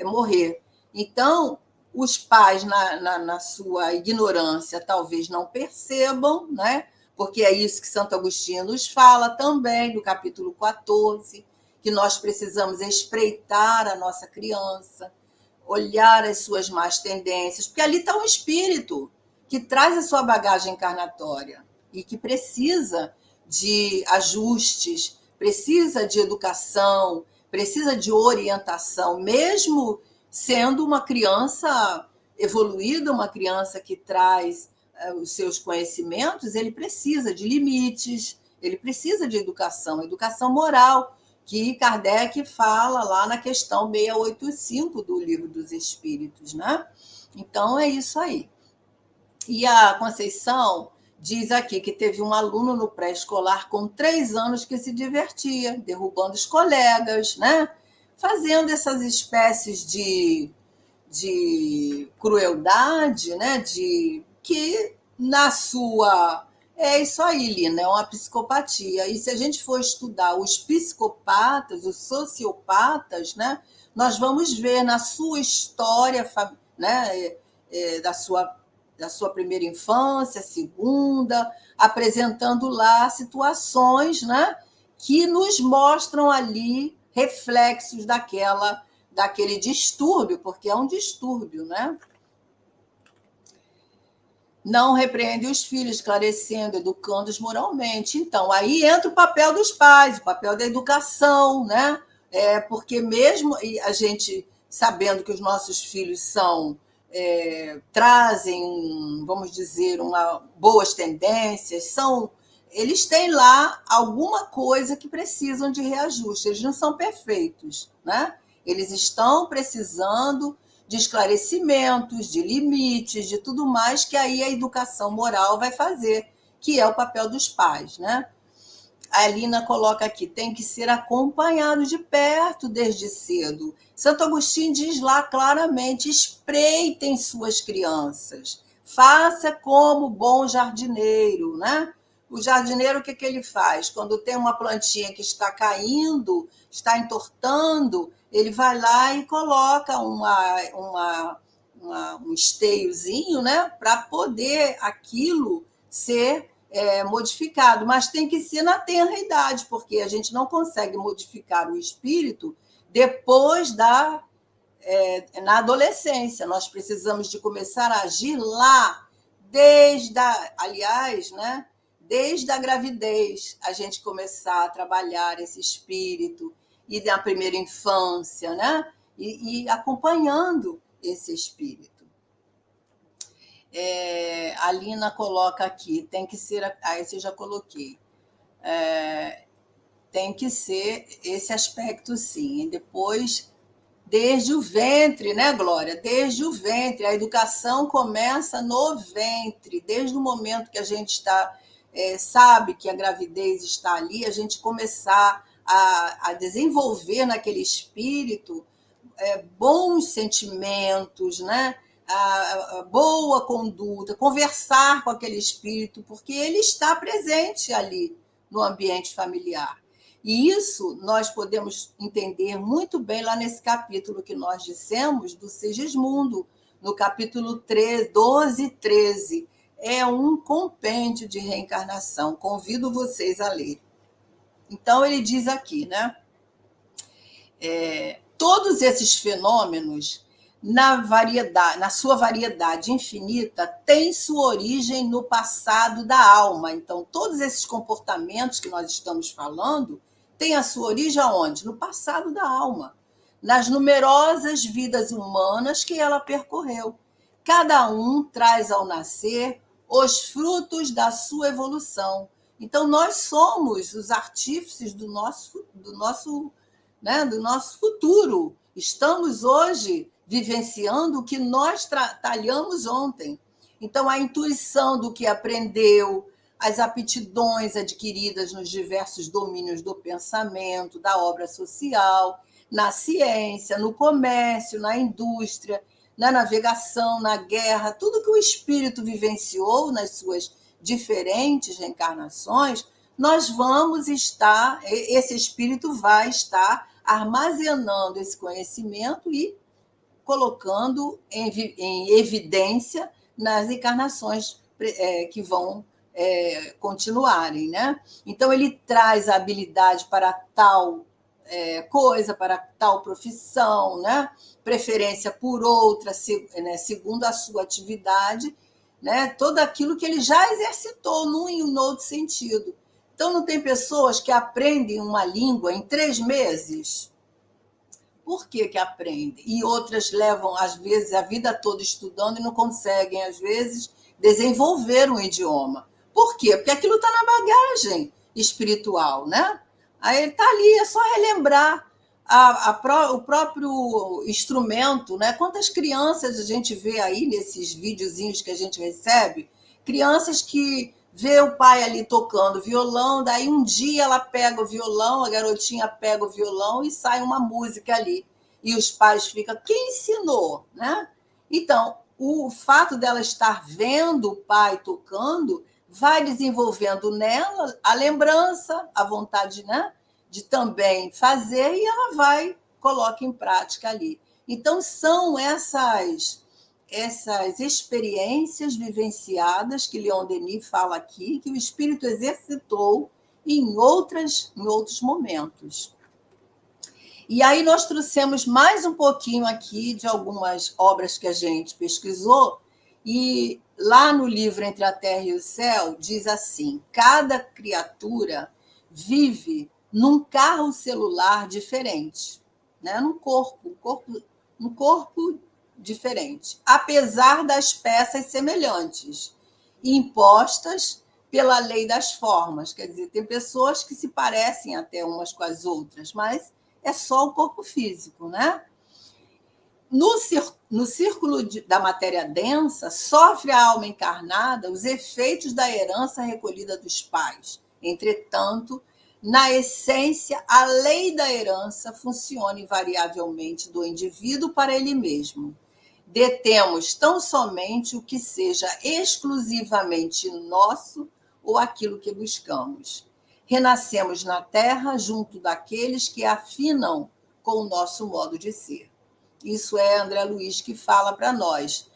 B: morrer. Então, os pais, na sua ignorância, talvez não percebam, né? Porque é isso que Santo Agostinho nos fala também, no capítulo 14, que nós precisamos espreitar a nossa criança, olhar as suas más tendências, porque ali está um espírito que traz a sua bagagem encarnatória e que precisa de ajustes, precisa de educação, precisa de orientação, mesmo sendo uma criança evoluída, uma criança que traz os seus conhecimentos, ele precisa de limites, ele precisa de educação moral, que Kardec fala lá na questão 685 do Livro dos Espíritos, né? Então, é isso aí. E a Conceição diz aqui que teve um aluno no pré-escolar com 3 anos que se divertia, derrubando os colegas, né? Fazendo essas espécies de crueldade, né? Que na sua... É isso aí, Lina, é uma psicopatia. E se a gente for estudar os psicopatas, os sociopatas, né, nós vamos ver na sua história, né, da sua primeira infância, segunda, apresentando lá situações, né, que nos mostram ali reflexos daquele distúrbio, porque é um distúrbio, né? Não repreende os filhos, esclarecendo, educando-os moralmente. Então, aí entra o papel dos pais, o papel da educação, né? Porque mesmo a gente sabendo que os nossos filhos trazem, vamos dizer, boas tendências, eles têm lá alguma coisa que precisam de reajuste, eles não são perfeitos, né? Eles estão precisando de esclarecimentos, de limites, de tudo mais que aí a educação moral vai fazer, que é o papel dos pais, né? A Alina coloca aqui, tem que ser acompanhado de perto desde cedo. Santo Agostinho diz lá claramente, espreitem suas crianças, faça como bom jardineiro, né? O jardineiro, o que ele faz? Quando tem uma plantinha que está caindo, está entortando, ele vai lá e coloca um esteiozinho, né, para poder aquilo ser modificado, mas tem que ser na tenra idade, porque a gente não consegue modificar o espírito depois na adolescência. Nós precisamos de começar a agir lá, aliás, né, desde a gravidez, a gente começar a trabalhar esse espírito, e na primeira infância, né? E acompanhando esse espírito. A Lina coloca aqui, tem que ser... esse eu já coloquei. Tem que ser esse aspecto, sim. E depois, desde o ventre, né, Glória? Desde o ventre. A educação começa no ventre. Desde o momento que a gente sabe que a gravidez está ali, a gente começar a desenvolver naquele espírito bons sentimentos, né? A boa conduta, conversar com aquele espírito, porque ele está presente ali no ambiente familiar. E isso nós podemos entender muito bem lá nesse capítulo que nós dissemos do Sigismundo, no capítulo 12 e 13. É um compêndio de reencarnação. Convido vocês a ler. Então, ele diz aqui, né? Todos esses fenômenos, na sua variedade infinita, têm sua origem no passado da alma. Então, todos esses comportamentos que nós estamos falando têm a sua origem aonde? No passado da alma, nas numerosas vidas humanas que ela percorreu. Cada um traz ao nascer os frutos da sua evolução. Então, nós somos os artífices do nosso futuro. Estamos hoje vivenciando o que nós talhamos ontem. Então, a intuição do que aprendeu, as aptidões adquiridas nos diversos domínios do pensamento, da obra social, na ciência, no comércio, na indústria, na navegação, na guerra, tudo que o espírito vivenciou nas suas diferentes reencarnações, esse espírito vai estar armazenando esse conhecimento e colocando em evidência nas encarnações que vão continuarem, né? Então, ele traz a habilidade para tal coisa, para tal profissão, né? Preferência por outra, segundo a sua atividade, né? Tudo aquilo que ele já exercitou num e no outro sentido. Então, não tem pessoas que aprendem uma língua em 3 meses? Por que aprendem? E outras levam, às vezes, a vida toda estudando e não conseguem, às vezes, desenvolver um idioma. Por quê? Porque aquilo está na bagagem espiritual, né? Aí ele está ali, é só relembrar o próprio instrumento, né? Quantas crianças a gente vê aí nesses videozinhos que a gente recebe, crianças que vê o pai ali tocando violão, daí um dia ela pega o violão, a garotinha pega o violão e sai uma música ali. E os pais ficam, quem ensinou, né? Então, o fato dela estar vendo o pai tocando vai desenvolvendo nela a lembrança, a vontade, né, de também fazer, e ela vai, coloca em prática ali. Então, são essas experiências vivenciadas que Leon Denis fala aqui, que o espírito exercitou em outros momentos. E aí nós trouxemos mais um pouquinho aqui de algumas obras que a gente pesquisou, e lá no livro Entre a Terra e o Céu diz assim: cada criatura vive num carro celular diferente, né? Um corpo diferente, apesar das peças semelhantes, impostas pela lei das formas. Quer dizer, tem pessoas que se parecem até umas com as outras, mas é só o corpo físico, né? No círculo da matéria densa, sofre a alma encarnada os efeitos da herança recolhida dos pais. Entretanto, na essência, a lei da herança funciona invariavelmente do indivíduo para ele mesmo. Detemos tão somente o que seja exclusivamente nosso ou aquilo que buscamos. Renascemos na Terra junto daqueles que afinam com o nosso modo de ser. Isso é André Luiz que fala para nós.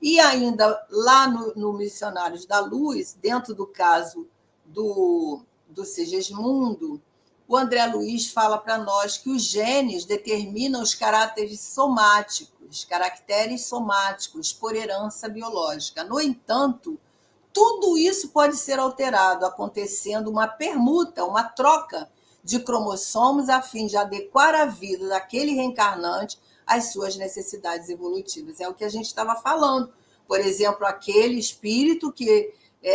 B: E ainda lá no Missionários da Luz, dentro do caso do Sigismundo, o André Luiz fala para nós que os genes determinam os caracteres somáticos por herança biológica. No entanto, tudo isso pode ser alterado, acontecendo uma permuta, uma troca de cromossomos a fim de adequar a vida daquele reencarnante às suas necessidades evolutivas. É o que a gente estava falando. Por exemplo, aquele espírito que,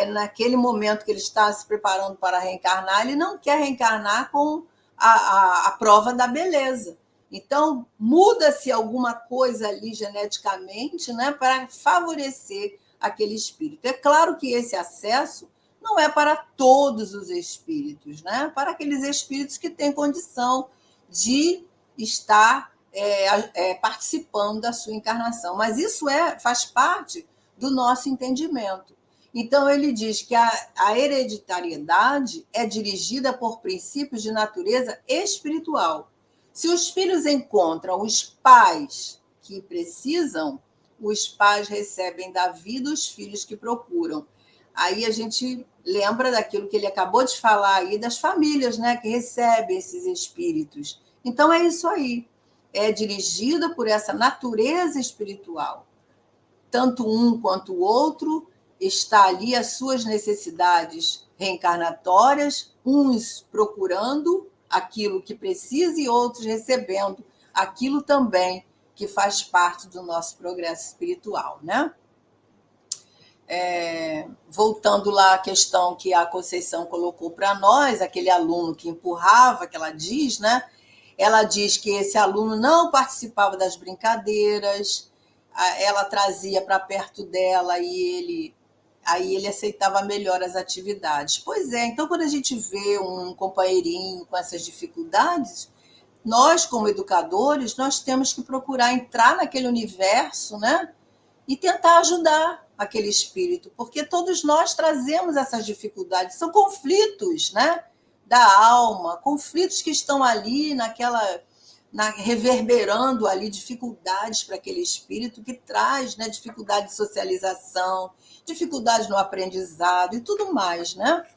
B: naquele momento que ele está se preparando para reencarnar, ele não quer reencarnar com a prova da beleza. Então, muda-se alguma coisa ali geneticamente, né, para favorecer aquele espírito. É claro que esse acesso não é para todos os espíritos, né? Para aqueles espíritos que têm condição de estar participando da sua encarnação. Mas isso faz parte do nosso entendimento. Então, ele diz que a hereditariedade é dirigida por princípios de natureza espiritual. Se os filhos encontram os pais que precisam, os pais recebem da vida os filhos que procuram. Aí a gente lembra daquilo que ele acabou de falar aí, das famílias, né, que recebem esses espíritos. Então é isso aí. É dirigida por essa natureza espiritual. Tanto um quanto o outro está ali as suas necessidades reencarnatórias, uns procurando aquilo que precisa e outros recebendo aquilo também que faz parte do nosso progresso espiritual, né? Voltando lá à questão que a Conceição colocou para nós, aquele aluno que empurrava, que ela diz, né? Ela diz que esse aluno não participava das brincadeiras, ela trazia para perto dela e ele aceitava melhor as atividades. Pois é, então quando a gente vê um companheirinho com essas dificuldades, nós, como educadores, nós temos que procurar entrar naquele universo, né? E tentar ajudar aquele espírito, porque todos nós trazemos essas dificuldades, são conflitos, né, da alma, conflitos que estão ali reverberando ali dificuldades para aquele espírito que traz, né, dificuldade de socialização, dificuldade no aprendizado e tudo mais, né?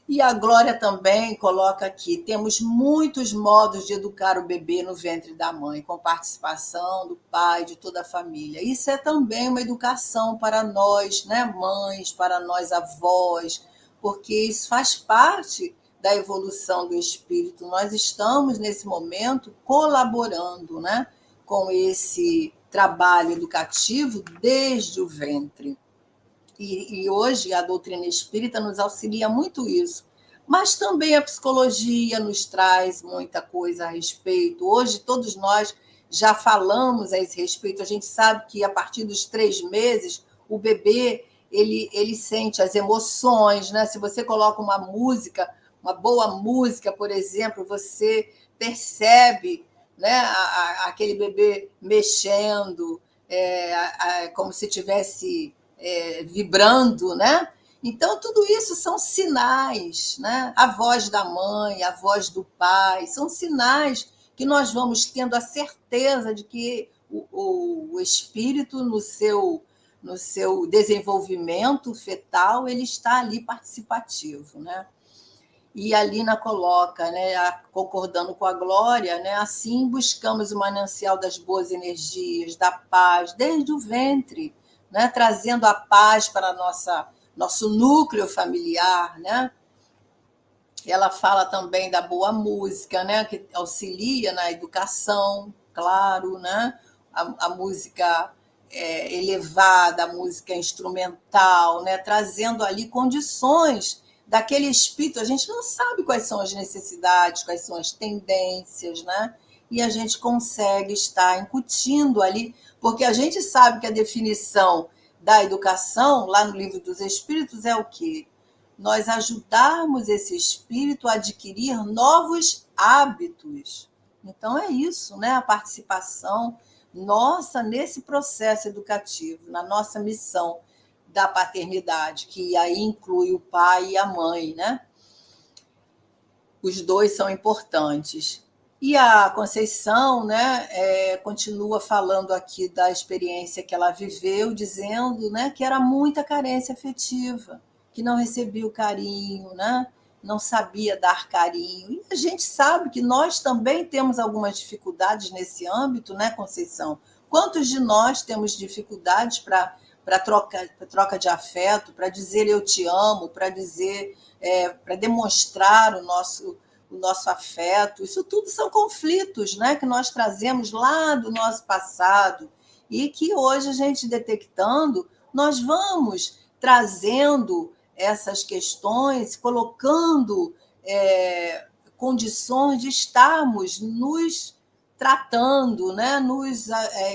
B: E a Glória também coloca aqui: temos muitos modos de educar o bebê no ventre da mãe, com participação do pai, de toda a família. Isso é também uma educação para nós, né, mães, para nós avós, porque isso faz parte da evolução do espírito. Nós estamos, nesse momento, colaborando, né, com esse trabalho educativo desde o ventre. E hoje a doutrina espírita nos auxilia muito isso, Mas também a psicologia nos traz muita coisa a respeito. Hoje, todos nós já falamos a esse respeito. A gente sabe que, a partir dos 3 meses, o bebê ele sente as emoções, né? Se você coloca uma música, uma boa música, por exemplo, você percebe, né, aquele bebê mexendo, como se estivesse vibrando, né? Então, tudo isso são sinais, né? A voz da mãe, a voz do pai, são sinais que nós vamos tendo a certeza de que o espírito, no seu desenvolvimento fetal, ele está ali participativo, né? E a Lina coloca, né, concordando com a Glória, né, assim buscamos o manancial das boas energias, da paz, desde o ventre, né, trazendo a paz para nosso núcleo familiar, né? Ela fala também da boa música, né, que auxilia na educação, claro, né? A música elevada, a música instrumental, né, trazendo ali condições daquele espírito. A gente não sabe quais são as necessidades, quais são as tendências, né? E a gente consegue estar incutindo ali, porque a gente sabe que a definição da educação, lá no Livro dos Espíritos, é o quê? Nós ajudarmos esse espírito a adquirir novos hábitos. Então, é isso, né? A participação nossa nesse processo educativo, na nossa missão da paternidade, que aí inclui o pai e a mãe, né? Os dois são importantes. E a Conceição, né, continua falando aqui da experiência que ela viveu, dizendo, né, que era muita carência afetiva, que não recebia o carinho, né, não sabia dar carinho. E a gente sabe que nós também temos algumas dificuldades nesse âmbito, né, Conceição? Quantos de nós temos dificuldades para troca de afeto, para dizer eu te amo, para dizer, para demonstrar o nosso afeto? Isso tudo são conflitos, né, que nós trazemos lá do nosso passado e que hoje a gente detectando, nós vamos trazendo essas questões, colocando condições de estarmos nos tratando, né?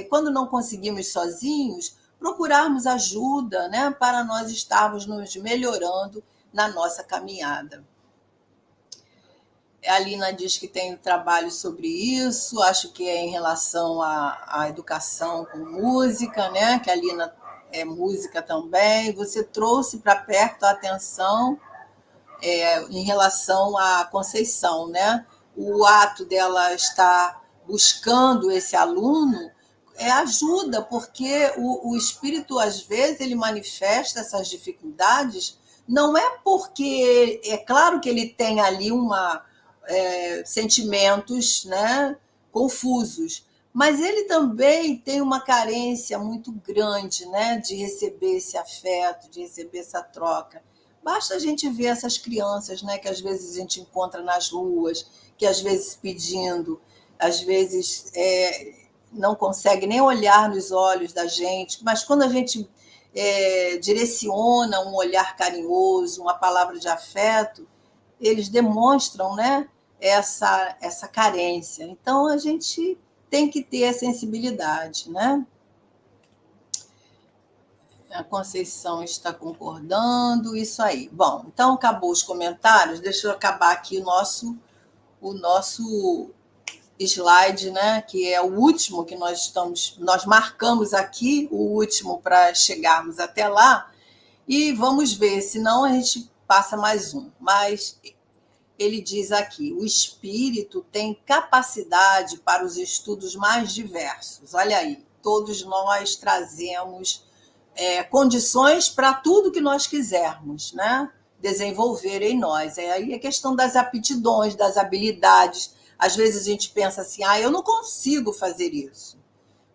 B: Quando não conseguimos sozinhos, procurarmos ajuda, né? Para nós estarmos nos melhorando na nossa caminhada. A Lina diz que tem trabalho sobre isso, acho que é em relação à educação com música, né? Que a Lina é música também. Você trouxe para perto a atenção em relação à Conceição, né? O ato dela estar buscando esse aluno ajuda, porque o espírito, às vezes, ele manifesta essas dificuldades, não é porque, é claro que ele tem ali sentimentos, né, confusos, mas ele também tem uma carência muito grande, né, de receber esse afeto, de receber essa troca. Basta a gente ver essas crianças, né, que às vezes a gente encontra nas ruas, que às vezes pedindo, às vezes não consegue nem olhar nos olhos da gente, mas quando a gente direciona um olhar carinhoso, uma palavra de afeto, eles demonstram, né, essa carência. Então, a gente tem que ter a sensibilidade, né? A Conceição está concordando, isso aí. Bom, então acabou os comentários, deixa eu acabar aqui o nosso slide, né, que é o último que nós marcamos aqui, o último para chegarmos até lá, e vamos ver, senão a gente passa mais um. Mas ele diz aqui, o espírito tem capacidade para os estudos mais diversos. Olha aí, todos nós trazemos condições para tudo que nós quisermos, né, desenvolver em nós. Aí a questão das aptidões, das habilidades. Às vezes a gente pensa assim, eu não consigo fazer isso.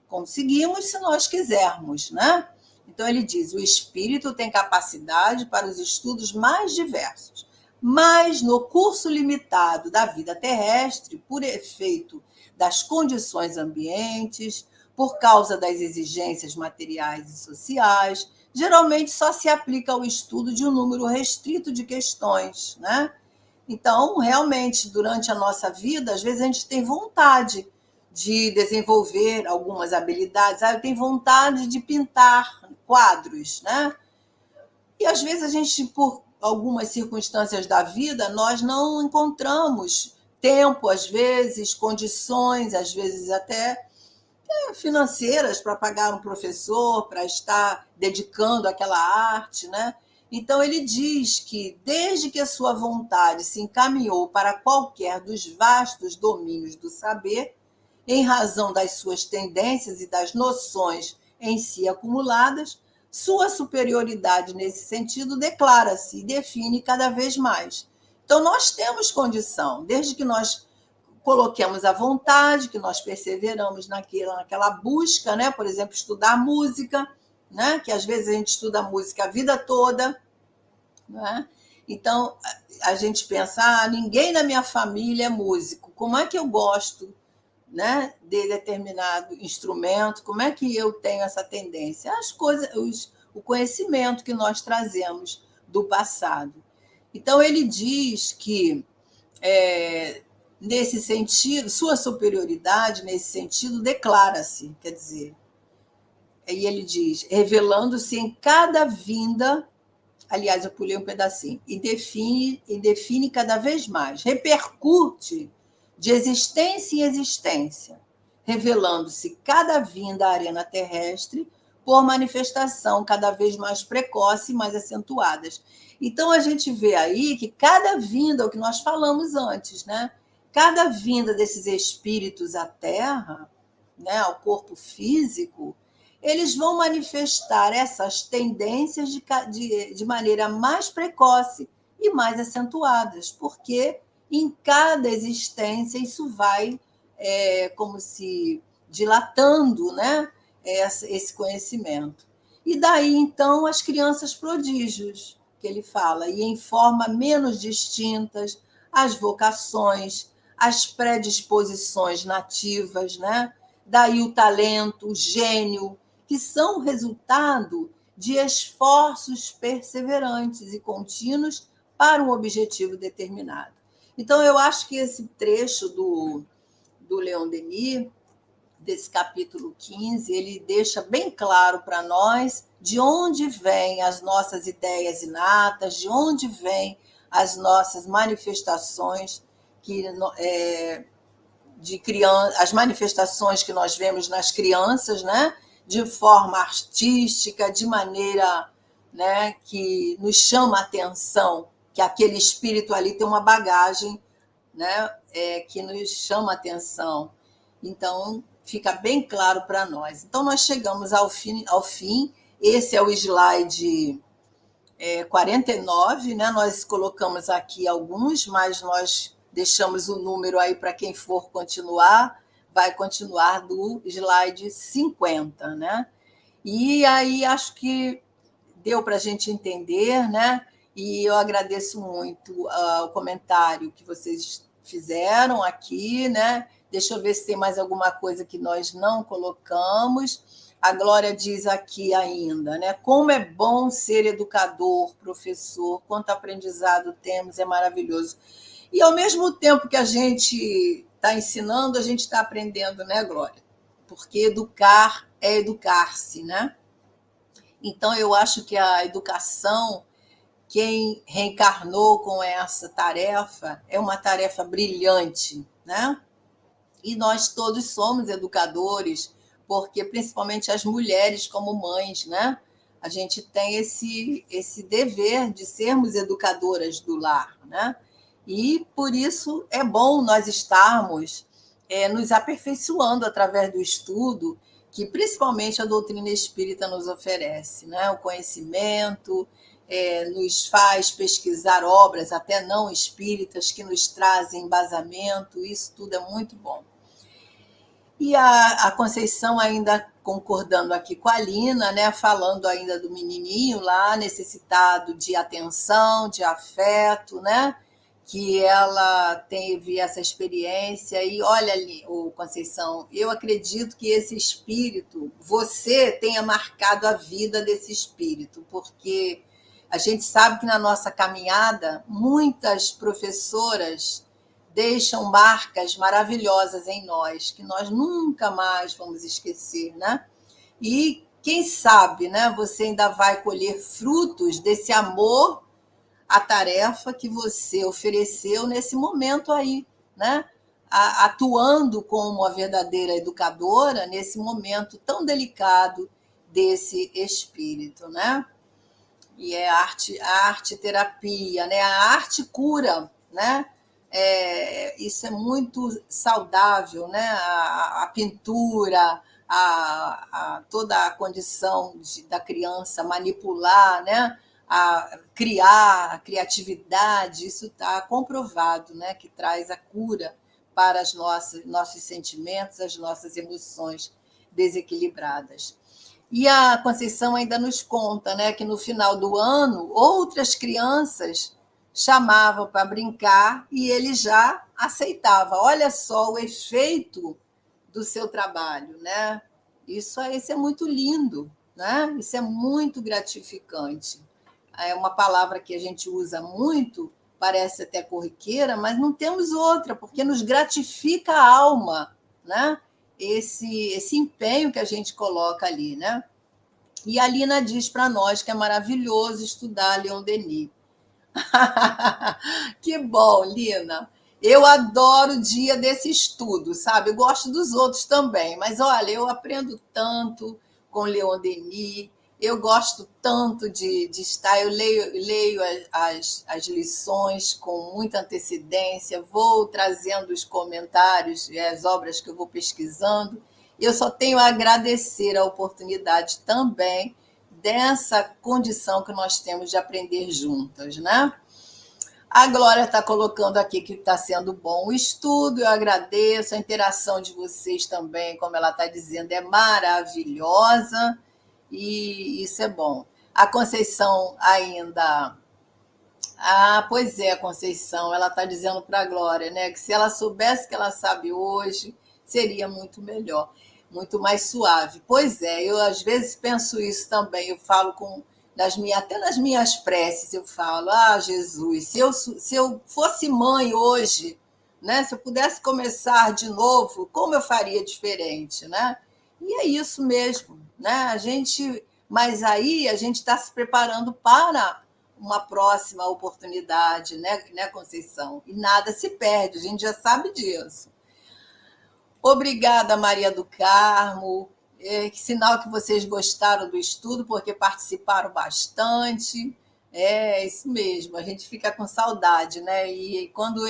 B: Conseguimos se nós quisermos, né? Então ele diz, o espírito tem capacidade para os estudos mais diversos, mas no curso limitado da vida terrestre, por efeito das condições ambientes, por causa das exigências materiais e sociais, geralmente só se aplica ao estudo de um número restrito de questões, né? Então, realmente, durante a nossa vida, às vezes a gente tem vontade de desenvolver algumas habilidades. Eu tenho vontade de pintar quadros, né? E às vezes a gente, por algumas circunstâncias da vida, nós não encontramos tempo, às vezes, condições, às vezes até financeiras para pagar um professor, para estar dedicando àquela arte, né? Então ele diz que desde que a sua vontade se encaminhou para qualquer dos vastos domínios do saber, em razão das suas tendências e das noções em si acumuladas, sua superioridade nesse sentido declara-se e define cada vez mais. Então, nós temos condição, desde que nós coloquemos a vontade, que nós perseveramos naquela busca, né? Por exemplo, estudar música, né? Que às vezes a gente estuda música a vida toda, né? Então, a gente pensa, ninguém na minha família é músico, como é que eu gosto, né, de determinado instrumento, como é que eu tenho essa tendência? As coisas, o conhecimento que nós trazemos do passado. Então, ele diz que, nesse sentido, sua superioridade, nesse sentido, declara-se, quer dizer, e ele diz, revelando-se em cada vinda, aliás, eu pulei um pedacinho, e define cada vez mais, repercute de existência em existência, revelando-se cada vinda à arena terrestre por manifestação cada vez mais precoce e mais acentuadas. Então, a gente vê aí que cada vinda, o que nós falamos antes, né? Cada vinda desses espíritos à Terra, né, ao corpo físico, eles vão manifestar essas tendências de maneira mais precoce e mais acentuadas, porque em cada existência isso vai como se dilatando, né, esse conhecimento. E daí, então, as crianças prodígios, que ele fala, e em forma menos distintas, as vocações, as predisposições nativas, né? Daí o talento, o gênio, que são resultado de esforços perseverantes e contínuos para um objetivo determinado. Então, eu acho que esse trecho do Leon Denis, desse capítulo 15, ele deixa bem claro para nós de onde vêm as nossas ideias inatas, de onde vêm as nossas manifestações de criança, as manifestações que nós vemos nas crianças, né? De forma artística, de maneira, né, que nos chama a atenção, que aquele espírito ali tem uma bagagem, né, que nos chama a atenção. Então, fica bem claro para nós. Então, nós chegamos ao fim. Esse é o slide 49, né? Nós colocamos aqui alguns, mas nós deixamos o número aí para quem for continuar, vai continuar do slide 50, né? E aí acho que deu para a gente entender, né? E eu agradeço muito o comentário que vocês fizeram aqui, né? Deixa eu ver se tem mais alguma coisa que nós não colocamos. A Glória diz aqui ainda, né? Como é bom ser educador, professor, quanto aprendizado temos, é maravilhoso. E ao mesmo tempo que a gente está ensinando, a gente está aprendendo, né, Glória? Porque educar é educar-se, né? Então, eu acho que a educação, quem reencarnou com essa tarefa, é uma tarefa brilhante, né? E nós todos somos educadores, porque principalmente as mulheres como mães, né? A gente tem esse dever de sermos educadoras do lar, né? E por isso é bom nós estarmos nos aperfeiçoando através do estudo, que principalmente a doutrina espírita nos oferece, né? O conhecimento, nos faz pesquisar obras até não espíritas que nos trazem embasamento, isso tudo é muito bom. E a Conceição ainda concordando aqui com a Lina, né, falando ainda do menininho lá, necessitado de atenção, de afeto, né, que ela teve essa experiência. E olha ali, Conceição, eu acredito que esse espírito, você tenha marcado a vida desse espírito, porque A gente sabe que na nossa caminhada, muitas professoras deixam marcas maravilhosas em nós, que nós nunca mais vamos esquecer, né? E quem sabe, né, você ainda vai colher frutos desse amor à tarefa que você ofereceu nesse momento aí, né? Atuando como uma verdadeira educadora nesse momento tão delicado desse espírito, né? E é a arte terapia, né? A arte cura, né? Isso é muito saudável, né? A pintura, toda a condição da criança manipular, né? A criar, a criatividade, isso está comprovado, né? Que traz a cura para nossos sentimentos, as nossas emoções desequilibradas. E a Conceição ainda nos conta, né, que no final do ano outras crianças chamavam para brincar e ele já aceitava. Olha só o efeito do seu trabalho, né? Isso é muito lindo, né? Isso é muito gratificante. É uma palavra que a gente usa muito, parece até corriqueira, mas não temos outra, porque nos gratifica a alma, né? Esse empenho que a gente coloca ali, né? E a Lina diz para nós que é maravilhoso estudar Leon Denis. Que bom, Lina. Eu adoro o dia desse estudo, sabe? Eu gosto dos outros também, mas olha, eu aprendo tanto com Leon Denis, eu gosto tanto de estar, eu leio as lições com muita antecedência, vou trazendo os comentários e as obras que eu vou pesquisando, e eu só tenho a agradecer a oportunidade também dessa condição que nós temos de aprender juntas, né? A Glória está colocando aqui que está sendo bom o estudo, eu agradeço, a interação de vocês também, como ela está dizendo, é maravilhosa, e isso é bom. A Conceição ainda... Ah, pois é, a Conceição, ela está dizendo para a Glória, né, que se ela soubesse o que ela sabe hoje, seria muito melhor, muito mais suave. Pois é, eu às vezes penso isso também, eu falo até nas minhas preces, eu falo, Jesus, se eu fosse mãe hoje, né, se eu pudesse começar de novo, como eu faria diferente, né? E é isso mesmo, né? Mas aí a gente está se preparando para uma próxima oportunidade, né, Conceição? E nada se perde, a gente já sabe disso. Obrigada, Maria do Carmo. Que sinal que vocês gostaram do estudo, porque participaram bastante. É isso mesmo, a gente fica com saudade, né? E quando a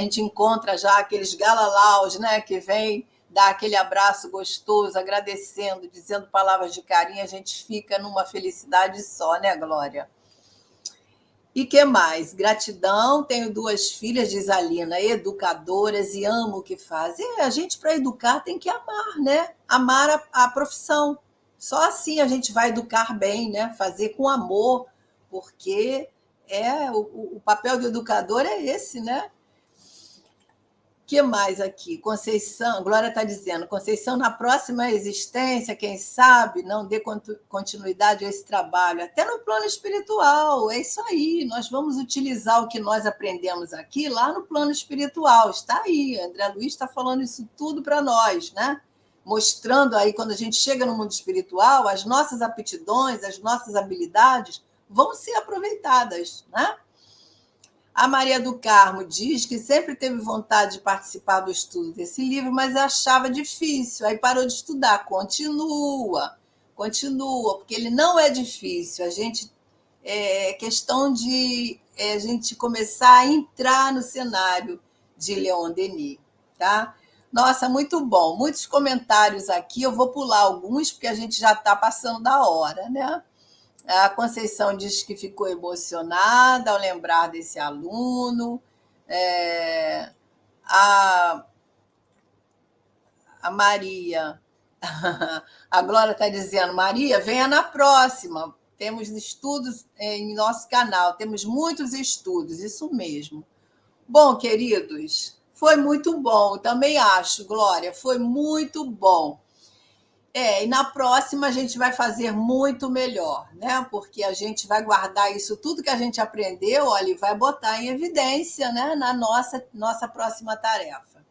B: gente encontra já aqueles galalaus, né, que vem dar aquele abraço gostoso, agradecendo, dizendo palavras de carinho, a gente fica numa felicidade só, né, Glória? E que mais? Gratidão, tenho 2 filhas, diz a Lina, educadoras e amo o que fazem. A gente, para educar, tem que amar, né? Amar a profissão. Só assim a gente vai educar bem, né? Fazer com amor, porque o papel do educador é esse, né? Que mais aqui? Conceição, Glória está dizendo, Conceição, na próxima existência, quem sabe, não dê continuidade a esse trabalho, até no plano espiritual, é isso aí, nós vamos utilizar o que nós aprendemos aqui lá no plano espiritual, está aí, André Luiz está falando isso tudo para nós, né? Mostrando aí, quando a gente chega no mundo espiritual, as nossas aptidões, as nossas habilidades vão ser aproveitadas, né? A Maria do Carmo diz que sempre teve vontade de participar do estudo desse livro, mas achava difícil, aí parou de estudar. Continua, porque ele não é difícil. É questão de a gente começar a entrar no cenário de Leon Denis, tá? Nossa, muito bom. Muitos comentários aqui, eu vou pular alguns, porque a gente já está passando da hora, né? A Conceição diz que ficou emocionada ao lembrar desse aluno. A Maria, a Glória está dizendo, Maria, venha na próxima. Temos estudos em nosso canal, temos muitos estudos, isso mesmo. Bom, queridos, foi muito bom, também acho, Glória, foi muito bom. E na próxima a gente vai fazer muito melhor, né? Porque a gente vai guardar isso tudo que a gente aprendeu, olha, e vai botar em evidência, né, na nossa próxima tarefa.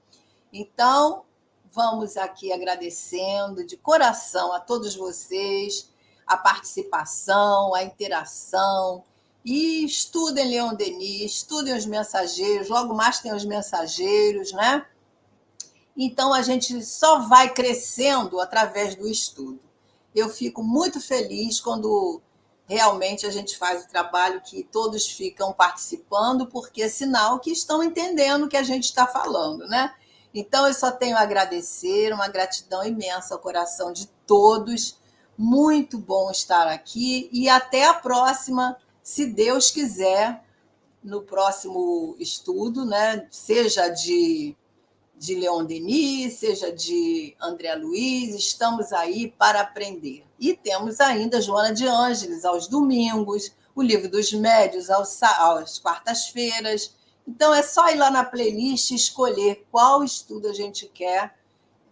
B: Então, vamos aqui agradecendo de coração a todos vocês, a participação, a interação. E estudem Leon Denis, estudem os mensageiros, logo mais tem os mensageiros, né? Então, a gente só vai crescendo através do estudo. Eu fico muito feliz quando realmente a gente faz o trabalho que todos ficam participando, porque é sinal que estão entendendo o que a gente está falando, né? Então, eu só tenho a agradecer, uma gratidão imensa ao coração de todos. Muito bom estar aqui e até a próxima, se Deus quiser, no próximo estudo, né? Seja de Leon Denis, seja de André Luiz, estamos aí para aprender. E temos ainda Joana de Ângeles aos domingos, o Livro dos Médios às quartas-feiras. Então é só ir lá na playlist e escolher qual estudo a gente quer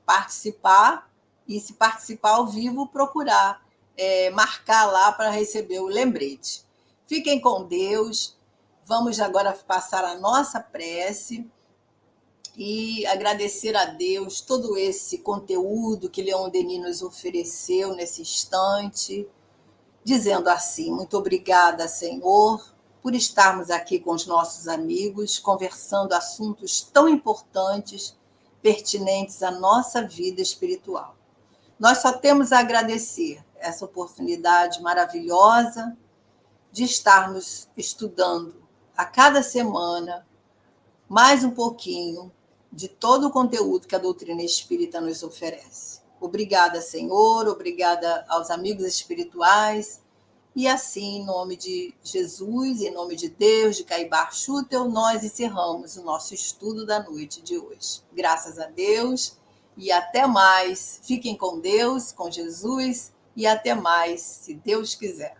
B: participar e, se participar ao vivo, procurar marcar lá para receber o lembrete. Fiquem com Deus. Vamos agora passar a nossa prece e agradecer a Deus todo esse conteúdo que Leon Denis nos ofereceu nesse instante, dizendo assim: muito obrigada, Senhor, por estarmos aqui com os nossos amigos, conversando assuntos tão importantes, pertinentes à nossa vida espiritual. Nós só temos a agradecer essa oportunidade maravilhosa de estarmos estudando a cada semana mais um pouquinho de todo o conteúdo que a doutrina espírita nos oferece. Obrigada, Senhor, obrigada aos amigos espirituais. E assim, em nome de Jesus, em nome de Deus, de Caibar Schutel, nós encerramos o nosso estudo da noite de hoje. Graças a Deus e até mais. Fiquem com Deus, com Jesus e até mais, se Deus quiser.